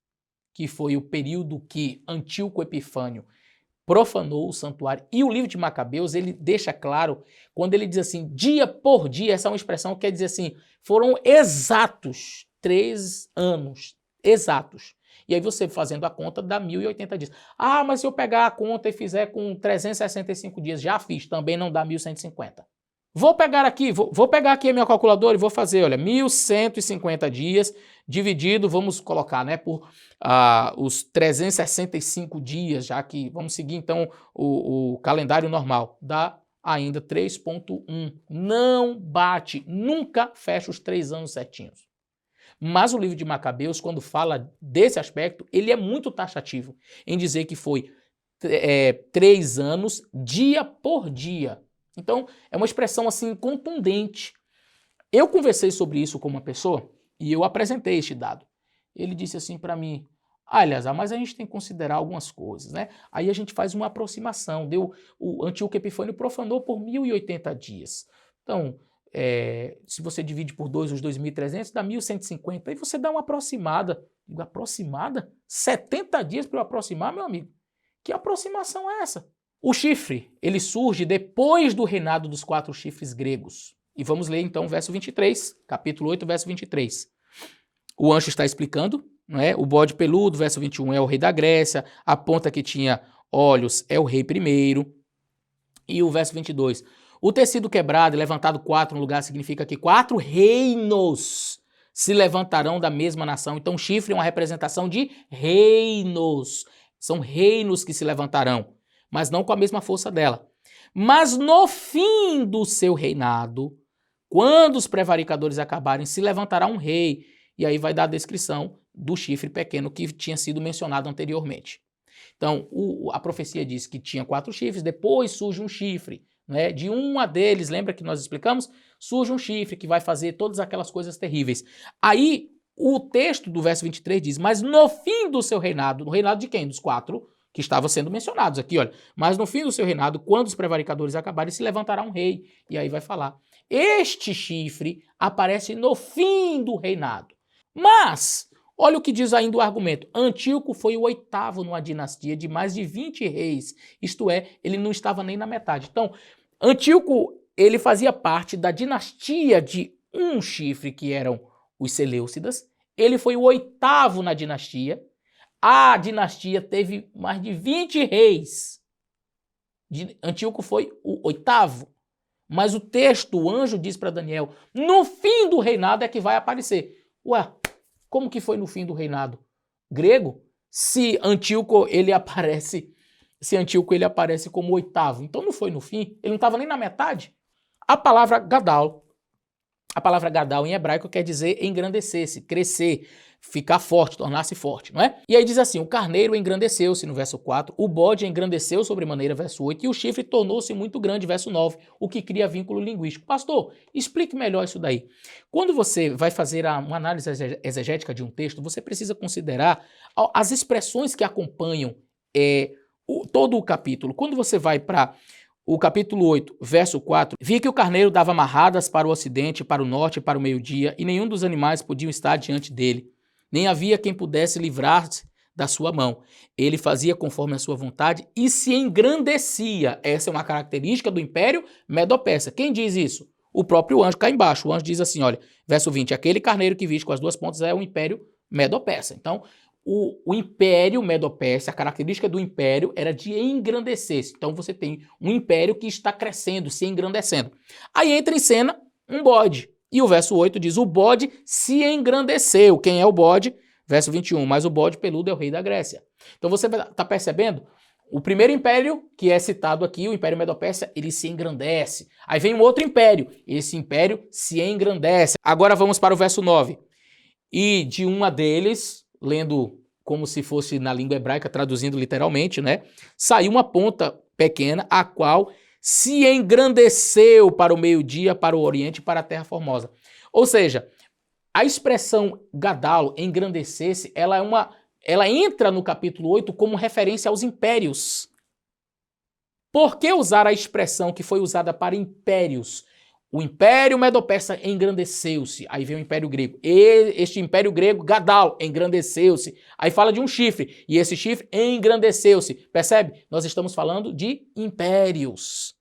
que foi o período que Antíoco Epifânio profanou o santuário, e o livro de Macabeus, ele deixa claro, quando ele diz assim, dia por dia, essa é uma expressão que quer dizer assim, foram exatos 3 anos, exatos. E aí você fazendo a conta dá 1.080 dias. Mas se eu pegar a conta e fizer com 365 dias, já fiz, também não dá 1.150. Vou pegar aqui a minha calculadora e vou fazer, olha, 1.150 dias dividido, vamos colocar, né, por os 365 dias, já que vamos seguir então o calendário normal, dá ainda 3,1. Não bate, nunca fecha os 3 anos certinhos. Mas o livro de Macabeus, quando fala desse aspecto, ele é muito taxativo em dizer que foi 3 anos, dia por dia. Então, é uma expressão assim contundente. Eu conversei sobre isso com uma pessoa e eu apresentei este dado. Ele disse assim para mim: Eleazar, mas a gente tem que considerar algumas coisas, né? Aí a gente faz uma aproximação. O Antíoco Epifânio profanou por 1.080 dias. Então, se você divide por 2 os 2.300, dá 1.150. Aí você dá uma aproximada. Digo, aproximada? 70 dias para eu aproximar, meu amigo? Que aproximação é essa? O chifre, ele surge depois do reinado dos 4 chifres gregos. E vamos ler então o verso 23, capítulo 8, verso 23. O anjo está explicando, não é? O bode peludo, verso 21, é o rei da Grécia, a ponta que tinha olhos é o rei primeiro. E o verso 22, o tecido quebrado e levantado 4 no lugar significa que 4 reinos se levantarão da mesma nação. Então o chifre é uma representação de reinos. São reinos que se levantarão, mas não com a mesma força dela. Mas no fim do seu reinado, quando os prevaricadores acabarem, se levantará um rei. E aí vai dar a descrição do chifre pequeno que tinha sido mencionado anteriormente. Então, a profecia diz que tinha 4 chifres, depois surge um chifre, né? De uma deles, lembra que nós explicamos? Surge um chifre que vai fazer todas aquelas coisas terríveis. Aí, o texto do verso 23 diz, mas no fim do seu reinado, no reinado de quem? Dos 4 que estavam sendo mencionados aqui, olha. Mas no fim do seu reinado, quando os prevaricadores acabarem, se levantará um rei. E aí vai falar. Este chifre aparece no fim do reinado. Mas, olha o que diz ainda o argumento. Antíoco foi o 8º numa dinastia de mais de 20 reis. Isto é, ele não estava nem na metade. Então, Antíoco, ele fazia parte da dinastia de um chifre, que eram os Seleucidas. Ele foi o 8º na dinastia. A dinastia teve mais de 20 reis. Antíoco foi o 8º. Mas o texto, o anjo diz para Daniel, no fim do reinado é que vai aparecer. Ué, como que foi no fim do reinado grego? Se Antíoco ele aparece como 8º, então não foi no fim, ele não estava nem na metade. A palavra gadal em hebraico quer dizer engrandecer-se, crescer, ficar forte, tornar-se forte, não é? E aí diz assim, o carneiro engrandeceu-se no verso 4, o bode engrandeceu sobremaneira, verso 8, e o chifre tornou-se muito grande, verso 9, o que cria vínculo linguístico. Pastor, explique melhor isso daí. Quando você vai fazer uma análise exegética de um texto, você precisa considerar as expressões que acompanham todo o capítulo. Quando você vai para o capítulo 8, verso 4, vi que o carneiro dava amarradas para o ocidente, para o norte e para o meio-dia, e nenhum dos animais podia estar diante dele. Nem havia quem pudesse livrar-se da sua mão. Ele fazia conforme a sua vontade e se engrandecia. Essa é uma característica do Império Medo-Persa. Quem diz isso? O próprio anjo, cá embaixo. O anjo diz assim, olha, verso 20, aquele carneiro que viste com as 2 pontas é o Império Medo-Persa. Então, o Império Medo-Persa, a característica do império era de engrandecer-se. Então você tem um império que está crescendo, se engrandecendo. Aí entra em cena um bode. E o verso 8 diz, o bode se engrandeceu. Quem é o bode? Verso 21, mas o bode peludo é o rei da Grécia. Então você está percebendo? O primeiro império que é citado aqui, o Império Medo-Persa, ele se engrandece. Aí vem um outro império, esse império se engrandece. Agora vamos para o verso 9. E de uma deles, lendo como se fosse na língua hebraica, traduzindo literalmente, né? Saiu uma ponta pequena, a qual se engrandeceu para o meio-dia, para o oriente e para a terra formosa. Ou seja, a expressão gadalo, engrandecer-se, ela entra no capítulo 8 como referência aos impérios. Por que usar a expressão que foi usada para impérios? O Império Medo-Persa engrandeceu-se. Aí vem o Império Grego. Este Império Grego, gadal, engrandeceu-se. Aí fala de um chifre. E esse chifre engrandeceu-se. Percebe? Nós estamos falando de impérios.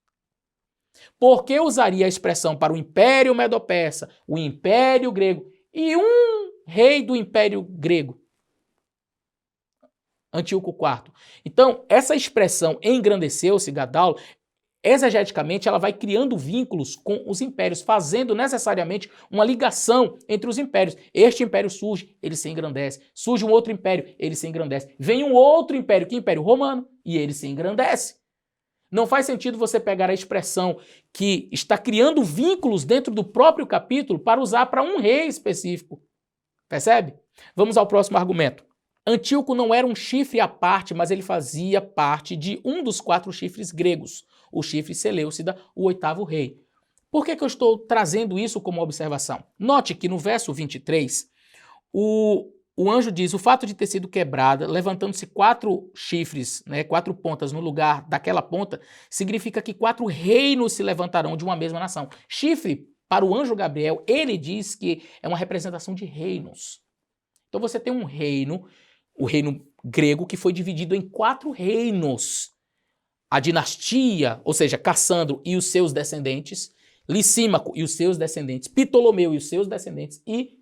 Por que usaria a expressão para o Império Medo-Persa, o Império Grego e um rei do Império Grego? Antíoco IV. Então, essa expressão engrandeceu-se, gadal, exegeticamente, ela vai criando vínculos com os impérios, fazendo necessariamente uma ligação entre os impérios. Este império surge, ele se engrandece. Surge um outro império, ele se engrandece. Vem um outro império, que é o Império Romano, e ele se engrandece. Não faz sentido você pegar a expressão que está criando vínculos dentro do próprio capítulo para usar para um rei específico. Percebe? Vamos ao próximo argumento. Antíoco não era um chifre à parte, mas ele fazia parte de um dos 4 chifres gregos, o chifre Seleucida, o 8º rei. Por que eu estou trazendo isso como observação? Note que no verso 23, o anjo diz, o fato de ter sido quebrada, levantando-se 4 chifres, 4 pontas no lugar daquela ponta, significa que 4 reinos se levantarão de uma mesma nação. Chifre, para o anjo Gabriel, ele diz que é uma representação de reinos. Então você tem um reino, o reino grego, que foi dividido em 4 reinos. A dinastia, ou seja, Cassandro e os seus descendentes, Licímaco e os seus descendentes, Ptolomeu e os seus descendentes e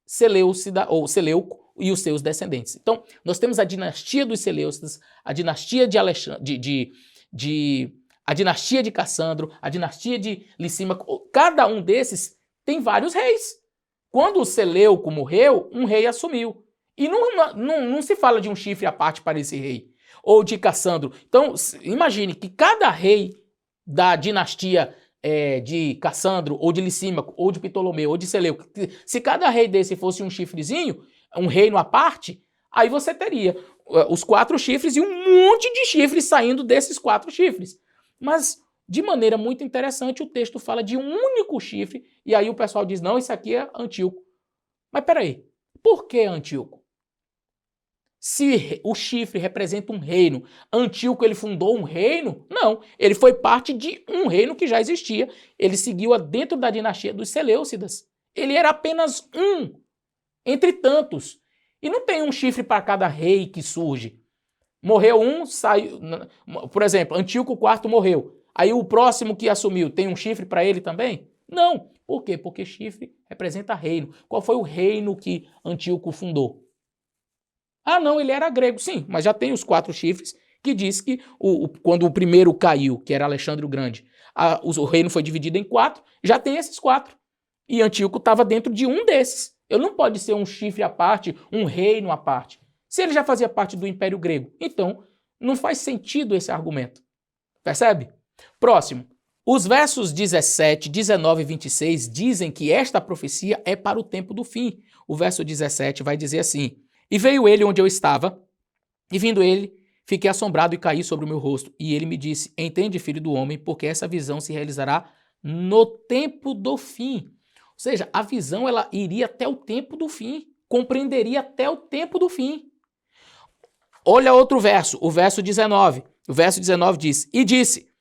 Seleuco e os seus descendentes. Então, nós temos a dinastia dos Seleucidas, a dinastia de Alexandre, a dinastia de Cassandro, a dinastia de Licímaco. Cada um desses tem vários reis. Quando o Seleuco morreu, um rei assumiu. E não se fala de um chifre à parte para esse rei, ou de Cassandro. Então, imagine que cada rei da dinastia de Cassandro, ou de Licímaco, ou de Ptolomeu, ou de Seleuco, se cada rei desse fosse um chifrezinho, um reino à parte, aí você teria os 4 chifres e um monte de chifres saindo desses 4 chifres. Mas, de maneira muito interessante, o texto fala de um único chifre, e aí o pessoal diz, não, isso aqui é Antíoco. Mas peraí, por que Antíoco? Se o chifre representa um reino, Antíoco ele fundou um reino? Não, ele foi parte de um reino que já existia. Ele seguiu dentro da dinastia dos Seleucidas. Ele era apenas um, entre tantos. E não tem um chifre para cada rei que surge. Morreu um, saiu... Por exemplo, Antíoco IV morreu. Aí o próximo que assumiu, tem um chifre para ele também? Não. Por quê? Porque chifre representa reino. Qual foi o reino que Antíoco fundou? Ah, não, ele era grego. Sim, mas já tem os 4 chifres que diz que quando o primeiro caiu, que era Alexandre o Grande, o reino foi dividido em 4, já tem esses 4. E Antíoco estava dentro de um desses. Ele não pode ser um chifre à parte, um reino à parte. Se ele já fazia parte do Império Grego. Então, não faz sentido esse argumento. Percebe? Próximo. Os versos 17, 19 e 26 dizem que esta profecia é para o tempo do fim. O verso 17 vai dizer assim: E veio ele onde eu estava, e vindo ele, fiquei assombrado e caí sobre o meu rosto. E ele me disse, entende, filho do homem, porque essa visão se realizará no tempo do fim. Ou seja, a visão ela iria até o tempo do fim, compreenderia até o tempo do fim. Olha outro verso, o verso 19. O verso 19 diz, e disse,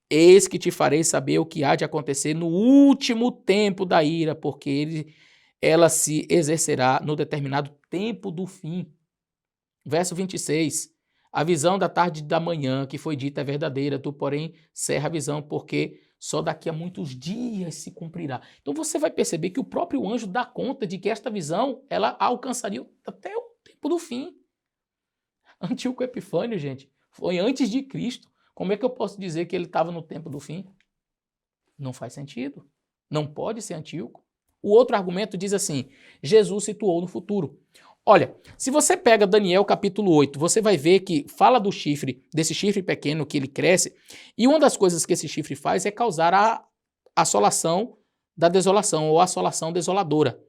eis que te farei saber o que há de acontecer no último tempo da ira, porque ela se exercerá no determinado tempo do fim. Verso 26. A visão da tarde e da manhã que foi dita é verdadeira, tu, porém, cerra a visão, porque só daqui a muitos dias se cumprirá. Então você vai perceber que o próprio anjo dá conta de que esta visão ela alcançaria até o tempo do fim. Antíoco Epifânio, gente, foi antes de Cristo. Como é que eu posso dizer que ele estava no tempo do fim? Não faz sentido. Não pode ser Antíoco. O outro argumento diz assim, Jesus situou no futuro. Olha, se você pega Daniel capítulo 8, você vai ver que fala do chifre, desse chifre pequeno que ele cresce, e uma das coisas que esse chifre faz é causar a assolação da desolação, ou assolação desoladora.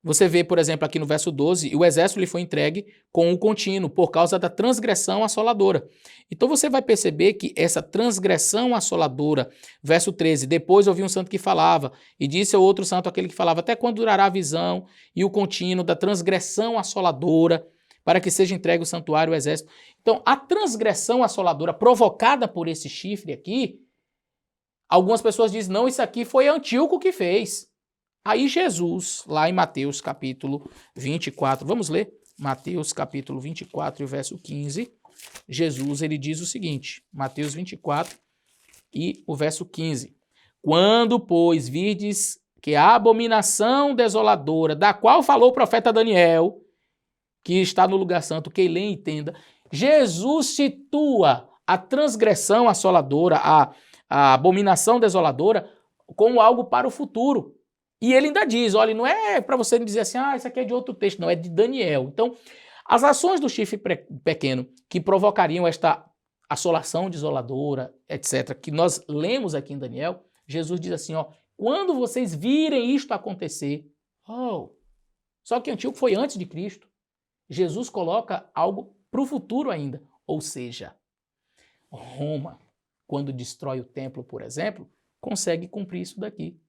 Você vê, por exemplo, aqui no verso 12, o exército lhe foi entregue com o contínuo, por causa da transgressão assoladora. Então você vai perceber que essa transgressão assoladora, verso 13, depois ouvi um santo que falava, e disse ao outro santo aquele que falava, até quando durará a visão e o contínuo da transgressão assoladora, para que seja entregue o santuário e o exército. Então a transgressão assoladora provocada por esse chifre aqui, algumas pessoas dizem, não, isso aqui foi Antíoco que fez. Aí Jesus, lá em Mateus capítulo 24, vamos ler? Mateus capítulo 24 e o verso 15, Jesus ele diz o seguinte, Mateus 24 e o verso 15. Quando, pois, virdes que a abominação desoladora, da qual falou o profeta Daniel, que está no lugar santo, quem lê entenda, Jesus situa a transgressão assoladora, a abominação desoladora, como algo para o futuro. E ele ainda diz, olha, não é para você dizer assim, isso aqui é de outro texto, não, é de Daniel. Então, as ações do chifre pequeno que provocariam esta assolação desoladora, etc., que nós lemos aqui em Daniel, Jesus diz assim, quando vocês virem isto acontecer, só que Antíoco foi antes de Cristo. Jesus coloca algo para o futuro ainda, ou seja, Roma, quando destrói o templo, por exemplo, consegue cumprir isso daqui.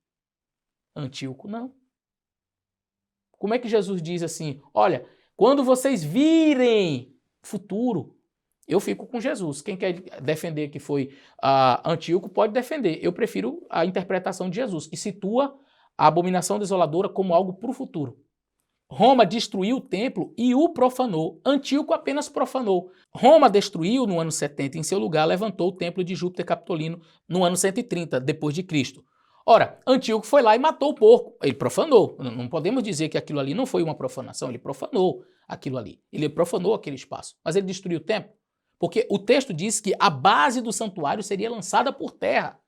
Antíoco não. Como é que Jesus diz assim, olha, quando vocês virem futuro, eu fico com Jesus. Quem quer defender que foi Antíoco pode defender. Eu prefiro a interpretação de Jesus, que situa a abominação desoladora como algo para o futuro. Roma destruiu o templo e o profanou. Antíoco apenas profanou. Roma destruiu no ano 70, em seu lugar levantou o templo de Júpiter Capitolino no ano 130 depois de Cristo. Ora, Antíoco foi lá e matou o porco. Ele profanou. Não podemos dizer que aquilo ali não foi uma profanação, ele profanou aquilo ali. Ele profanou aquele espaço. Mas ele destruiu o templo. Porque o texto diz que a base do santuário seria lançada por terra.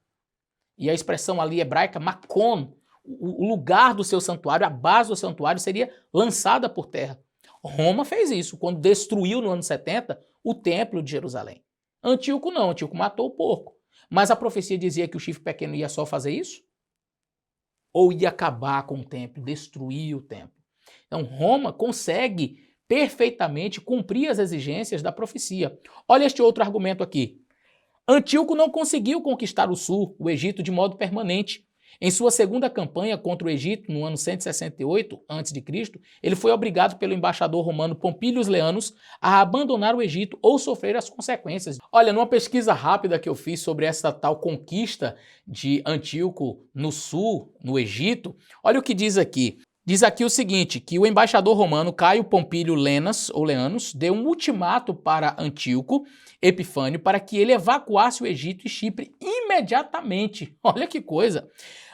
E a expressão ali hebraica, makon, o lugar do seu santuário, a base do santuário seria lançada por terra. Roma fez isso quando destruiu no ano 70 o templo de Jerusalém. Antíoco não, Antíoco matou o porco. Mas a profecia dizia que o chifre pequeno ia só fazer isso? Ou ia acabar com o templo, destruir o templo? Então Roma consegue perfeitamente cumprir as exigências da profecia. Olha este outro argumento aqui. Antíoco não conseguiu conquistar o sul, o Egito, de modo permanente. Em sua segunda campanha contra o Egito, no ano 168 a.C., ele foi obrigado pelo embaixador romano Pompílio Leanus a abandonar o Egito ou sofrer as consequências. Olha, numa pesquisa rápida que eu fiz sobre essa tal conquista de Antíoco no sul, no Egito, olha o que diz aqui. Diz aqui o seguinte, que o embaixador romano Caio Pompílio Leanus deu um ultimato para Antíoco Epifânio para que ele evacuasse o Egito e Chipre imediatamente. Olha que coisa!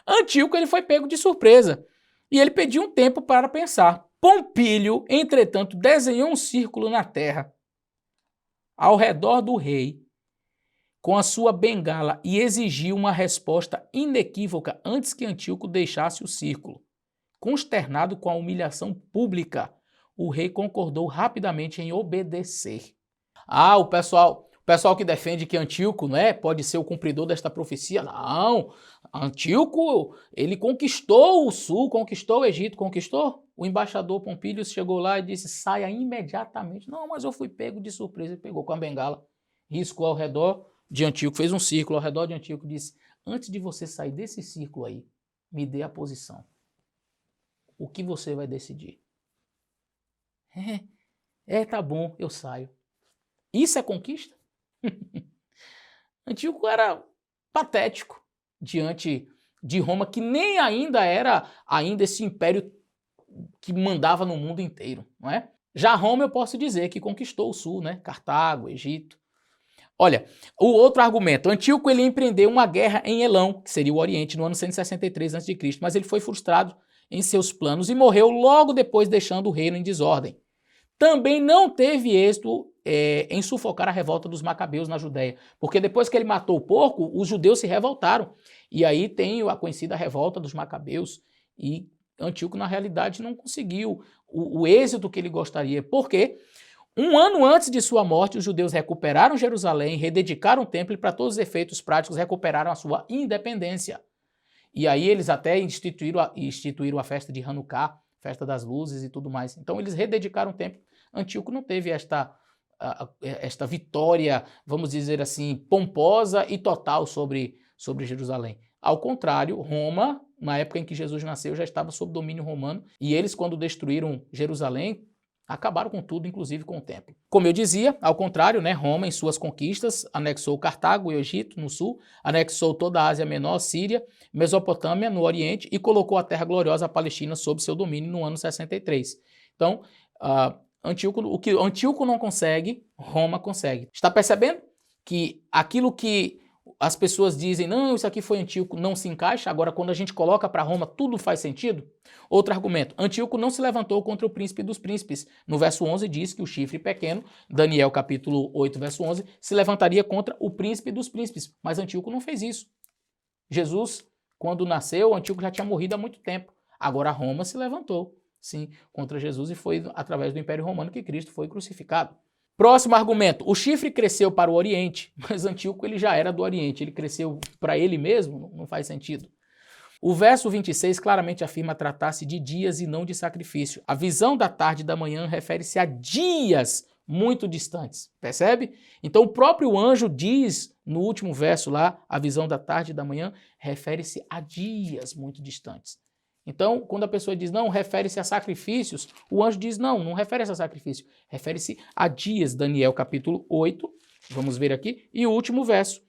Antíoco ele foi pego de surpresa e ele pediu um tempo para pensar. Pompílio, entretanto, desenhou um círculo na terra ao redor do rei com a sua bengala e exigiu uma resposta inequívoca antes que Antíoco deixasse o círculo. Consternado com a humilhação pública, o rei concordou rapidamente em obedecer. Ah, o pessoal que defende que Antíoco, né, pode ser o cumpridor desta profecia, não. Antíoco, ele conquistou o sul, conquistou o Egito, conquistou? O embaixador Pompílio chegou lá e disse, saia imediatamente. Não, mas eu fui pego de surpresa, ele pegou com a bengala, riscou ao redor de Antíoco, fez um círculo ao redor de Antíoco e disse, antes de você sair desse círculo aí, me dê a posição. O que você vai decidir? Tá bom, eu saio. Isso é conquista? Antíoco era patético diante de Roma, que nem ainda era esse império que mandava no mundo inteiro, não é? Já Roma eu posso dizer que conquistou o sul, né? Cartago, Egito. Olha, o outro argumento, Antíoco ele empreendeu uma guerra em Elão, que seria o Oriente, no ano 163 a.C., mas ele foi frustrado em seus planos e morreu logo depois, deixando o reino em desordem. Também não teve êxito em sufocar a revolta dos macabeus na Judéia, porque depois que ele matou o porco, os judeus se revoltaram. E aí tem a conhecida revolta dos macabeus, e Antíoco, na realidade, não conseguiu o êxito que ele gostaria. Por quê? Um ano antes de sua morte, os judeus recuperaram Jerusalém, rededicaram o templo e, para todos os efeitos práticos, recuperaram a sua independência. E aí eles até instituíram a festa de Hanukkah, festa das luzes e tudo mais. Então eles rededicaram o templo. Antíoco não teve esta vitória, vamos dizer assim, pomposa e total sobre Jerusalém. Ao contrário, Roma, na época em que Jesus nasceu, já estava sob domínio romano, e eles, quando destruíram Jerusalém, acabaram com tudo, inclusive com o templo. Como eu dizia, ao contrário, né, Roma, em suas conquistas, anexou Cartago e o Egito, no sul, anexou toda a Ásia Menor, Síria, Mesopotâmia, no Oriente, e colocou a terra gloriosa, a Palestina, sob seu domínio no ano 63. Então, o que Antíoco não consegue, Roma consegue. Está percebendo que aquilo que as pessoas dizem, não, isso aqui foi Antíoco, não se encaixa, agora quando a gente coloca para Roma, tudo faz sentido? Outro argumento, Antíoco não se levantou contra o príncipe dos príncipes. No verso 11 diz que o chifre pequeno, Daniel capítulo 8, verso 11, se levantaria contra o príncipe dos príncipes, mas Antíoco não fez isso. Jesus, quando nasceu, Antíoco já tinha morrido há muito tempo. Agora Roma se levantou, sim, contra Jesus, e foi através do Império Romano que Cristo foi crucificado. Próximo argumento, o chifre cresceu para o Oriente, mas Antíoco ele já era do Oriente, ele cresceu para ele mesmo, não faz sentido. O verso 26 claramente afirma tratar-se de dias e não de sacrifício. A visão da tarde e da manhã refere-se a dias muito distantes, percebe? Então o próprio anjo diz no último verso lá, a visão da tarde e da manhã refere-se a dias muito distantes. Então, quando a pessoa diz, não, refere-se a sacrifícios, o anjo diz, não refere-se a sacrifício, refere-se a dias, Daniel capítulo 8, vamos ver aqui, e o último verso,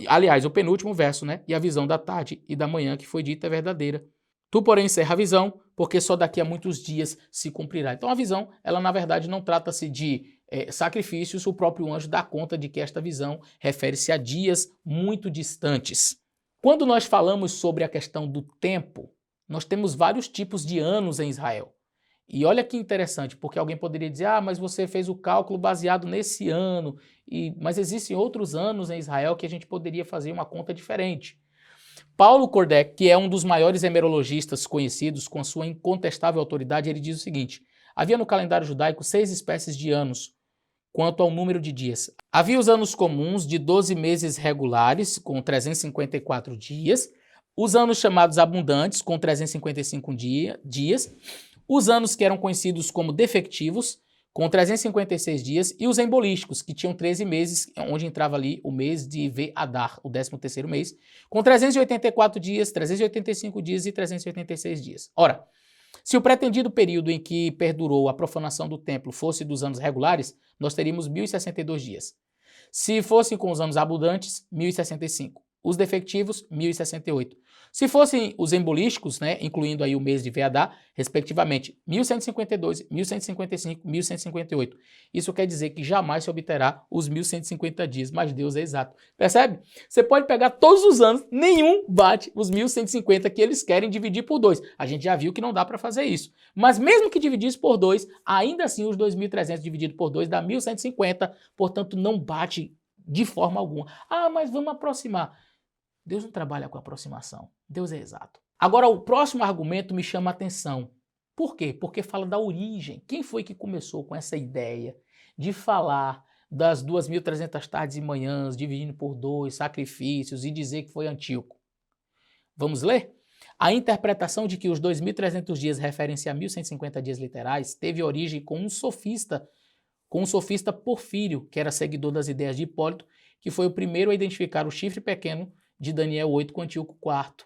Aliás, o penúltimo verso, né? E a visão da tarde e da manhã que foi dita é verdadeira. Tu, porém, encerra a visão, porque só daqui a muitos dias se cumprirá. Então a visão, ela na verdade não trata-se de sacrifícios, o próprio anjo dá conta de que esta visão refere-se a dias muito distantes. Quando nós falamos sobre a questão do tempo, nós temos vários tipos de anos em Israel. E olha que interessante, porque alguém poderia dizer, mas você fez o cálculo baseado nesse ano, mas existem outros anos em Israel que a gente poderia fazer uma conta diferente. Paulo Kordek, que é um dos maiores hemerologistas conhecidos com a sua incontestável autoridade, ele diz o seguinte: havia no calendário judaico 6 espécies de anos, quanto ao número de dias. Havia os anos comuns de 12 meses regulares, com 354 dias, os anos chamados abundantes, com 355 dias, os anos que eram conhecidos como defectivos, com 356 dias, e os embolísticos, que tinham 13 meses, onde entrava ali o mês de Ve-Adar, o 13º mês, com 384 dias, 385 dias e 386 dias. Ora, se o pretendido período em que perdurou a profanação do templo fosse dos anos regulares, nós teríamos 1062 dias. Se fossem com os anos abundantes, 1065. Os defectivos, 1068. Se fossem os embolísticos, né, incluindo aí o mês de Ve-Adar, respectivamente, 1152, 1155, 1158. Isso quer dizer que jamais se obterá os 1150 dias, mas Deus é exato. Percebe? Você pode pegar todos os anos, nenhum bate os 1150 que eles querem dividir por 2. A gente já viu que não dá para fazer isso. Mas mesmo que dividisse por 2, ainda assim os 2.300 dividido por 2 dá 1150, portanto não bate de forma alguma. Mas vamos aproximar. Deus não trabalha com aproximação. Deus é exato. Agora, o próximo argumento me chama a atenção. Por quê? Porque fala da origem. Quem foi que começou com essa ideia de falar das 2.300 tardes e manhãs, dividindo por 2, sacrifícios, e dizer que foi Antíoco? Vamos ler? A interpretação de que os 2.300 dias referem-se a 1.150 dias literais teve origem com um sofista Porfírio, que era seguidor das ideias de Hipólito, que foi o primeiro a identificar o chifre pequeno de Daniel 8 com Antíoco IV.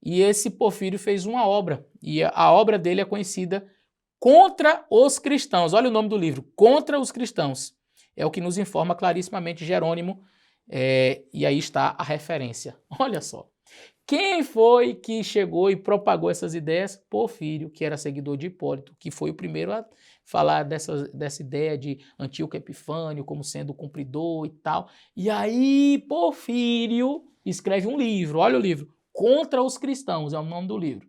E esse Porfírio fez uma obra, e a obra dele é conhecida Contra os Cristãos. Olha o nome do livro, Contra os Cristãos. É o que nos informa clarissimamente Jerônimo, e aí está a referência. Olha só. Quem foi que chegou e propagou essas ideias? Porfírio, que era seguidor de Hipólito, que foi o primeiro a falar dessa ideia de Antíoco Epifânio como sendo o cumpridor e tal. E aí Porfírio escreve um livro, olha o livro, Contra os Cristãos, é o nome do livro.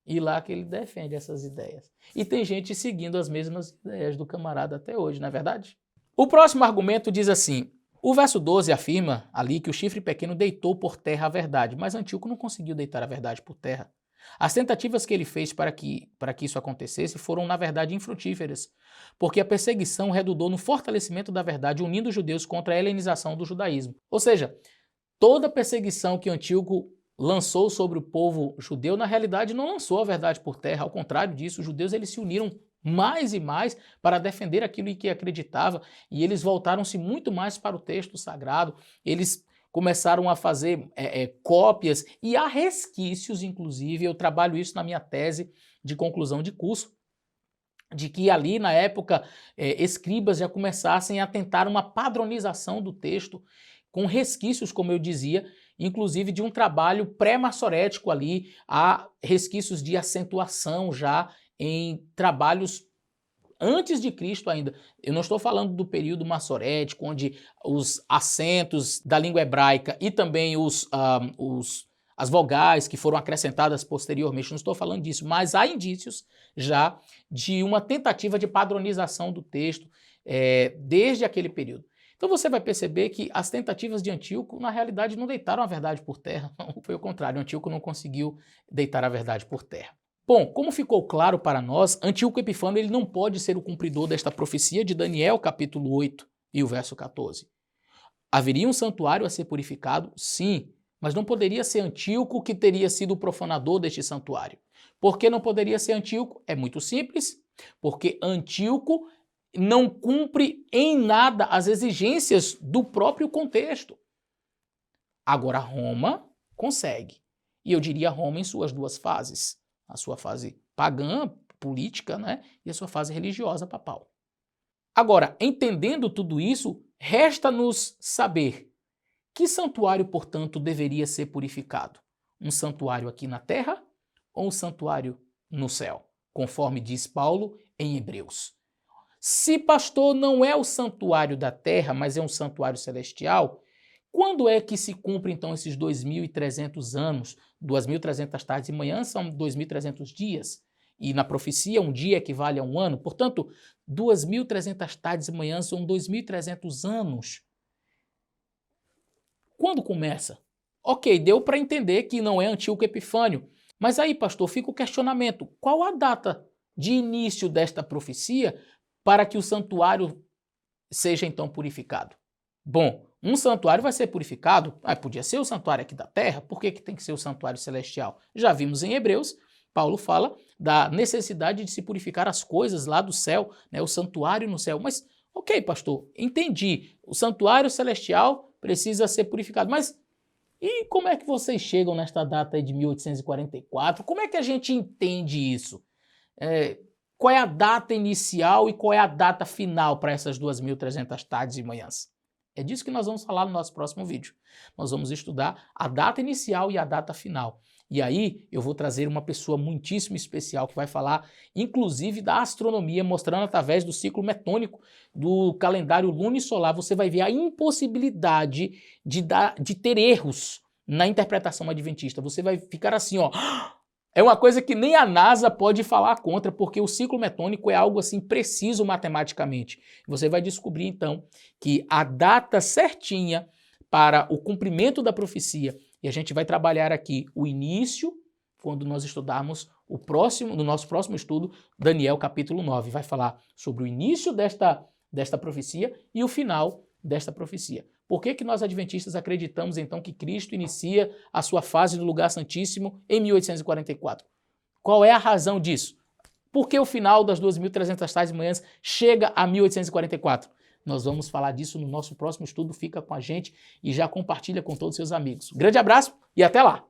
E lá que ele defende essas ideias. E tem gente seguindo as mesmas ideias do camarada até hoje, não é verdade? O próximo argumento diz assim: o verso 12 afirma ali que o chifre pequeno deitou por terra a verdade, mas Antíoco não conseguiu deitar a verdade por terra. As tentativas que ele fez para que isso acontecesse foram, na verdade, infrutíferas, porque a perseguição redundou no fortalecimento da verdade, unindo os judeus contra a helenização do judaísmo. Ou seja, toda perseguição que Antíoco lançou sobre o povo judeu, na realidade, não lançou a verdade por terra. Ao contrário disso, os judeus eles se uniram mais e mais para defender aquilo em que acreditava, e eles voltaram-se muito mais para o texto sagrado. Eles começaram a fazer cópias, e há resquícios, inclusive, eu trabalho isso na minha tese de conclusão de curso, de que ali na época escribas já começassem a tentar uma padronização do texto, com resquícios, como eu dizia, inclusive de um trabalho pré-massorético ali, há resquícios de acentuação já em trabalhos antes de Cristo ainda. Eu não estou falando do período massorético, onde os acentos da língua hebraica e também as vogais que foram acrescentadas posteriormente, não estou falando disso, mas há indícios já de uma tentativa de padronização do texto desde aquele período. Então você vai perceber que as tentativas de Antíoco, na realidade, não deitaram a verdade por terra. Não, foi o contrário, Antíoco não conseguiu deitar a verdade por terra. Bom, como ficou claro para nós, Antíoco Epifânio ele não pode ser o cumpridor desta profecia de Daniel, capítulo 8 e o verso 14. Haveria um santuário a ser purificado? Sim, mas não poderia ser Antíoco que teria sido o profanador deste santuário. Por que não poderia ser Antíoco? É muito simples, porque Antíoco não cumpre em nada as exigências do próprio contexto. Agora Roma consegue. E eu diria Roma em suas duas fases. A sua fase pagã, política, né? E a sua fase religiosa, papal. Agora, entendendo tudo isso, resta-nos saber Que santuário, portanto, deveria ser purificado? Um santuário aqui na terra ou um santuário no céu? Conforme diz Paulo em Hebreus. Se, pastor, não é o santuário da terra, mas é um santuário celestial, quando é que se cumpre, então, esses 2.300 anos? 2.300 tardes e manhãs são 2.300 dias. E na profecia, um dia equivale a um ano. Portanto, 2.300 tardes e manhãs são 2.300 anos. Quando começa? Ok, deu para entender que não é Antíoco Epifânio. Mas aí, pastor, fica o questionamento. Qual a data de início desta profecia para que o santuário seja, então, purificado? Bom, um santuário vai ser purificado, podia ser o santuário aqui da terra, por que tem que ser o santuário celestial? Já vimos em Hebreus, Paulo fala da necessidade de se purificar as coisas lá do céu, né, o santuário no céu. Mas, ok, pastor, entendi, o santuário celestial precisa ser purificado, mas e como é que vocês chegam nesta data aí de 1844? Como é que a gente entende isso? Qual é a data inicial e qual é a data final para essas 2.300 tardes e manhãs? É disso que nós vamos falar no nosso próximo vídeo. Nós vamos estudar a data inicial e a data final. E aí eu vou trazer uma pessoa muitíssimo especial que vai falar, inclusive, da astronomia, mostrando através do ciclo metônico do calendário lunisolar. Você vai ver a impossibilidade de ter erros na interpretação adventista. Você vai ficar assim, ó... É uma coisa que nem a NASA pode falar contra, porque o ciclo metônico é algo assim preciso matematicamente. Você vai descobrir então que a data certinha para o cumprimento da profecia, e a gente vai trabalhar aqui o início, quando nós estudarmos no nosso próximo estudo, Daniel capítulo 9, vai falar sobre o início desta profecia e o final desta profecia. Por que nós adventistas acreditamos então que Cristo inicia a sua fase no lugar santíssimo em 1844? Qual é a razão disso? Por que o final das 2.300 tardes e manhãs chega a 1844? Nós vamos falar disso no nosso próximo estudo. Fica com a gente e já compartilha com todos os seus amigos. Grande abraço e até lá!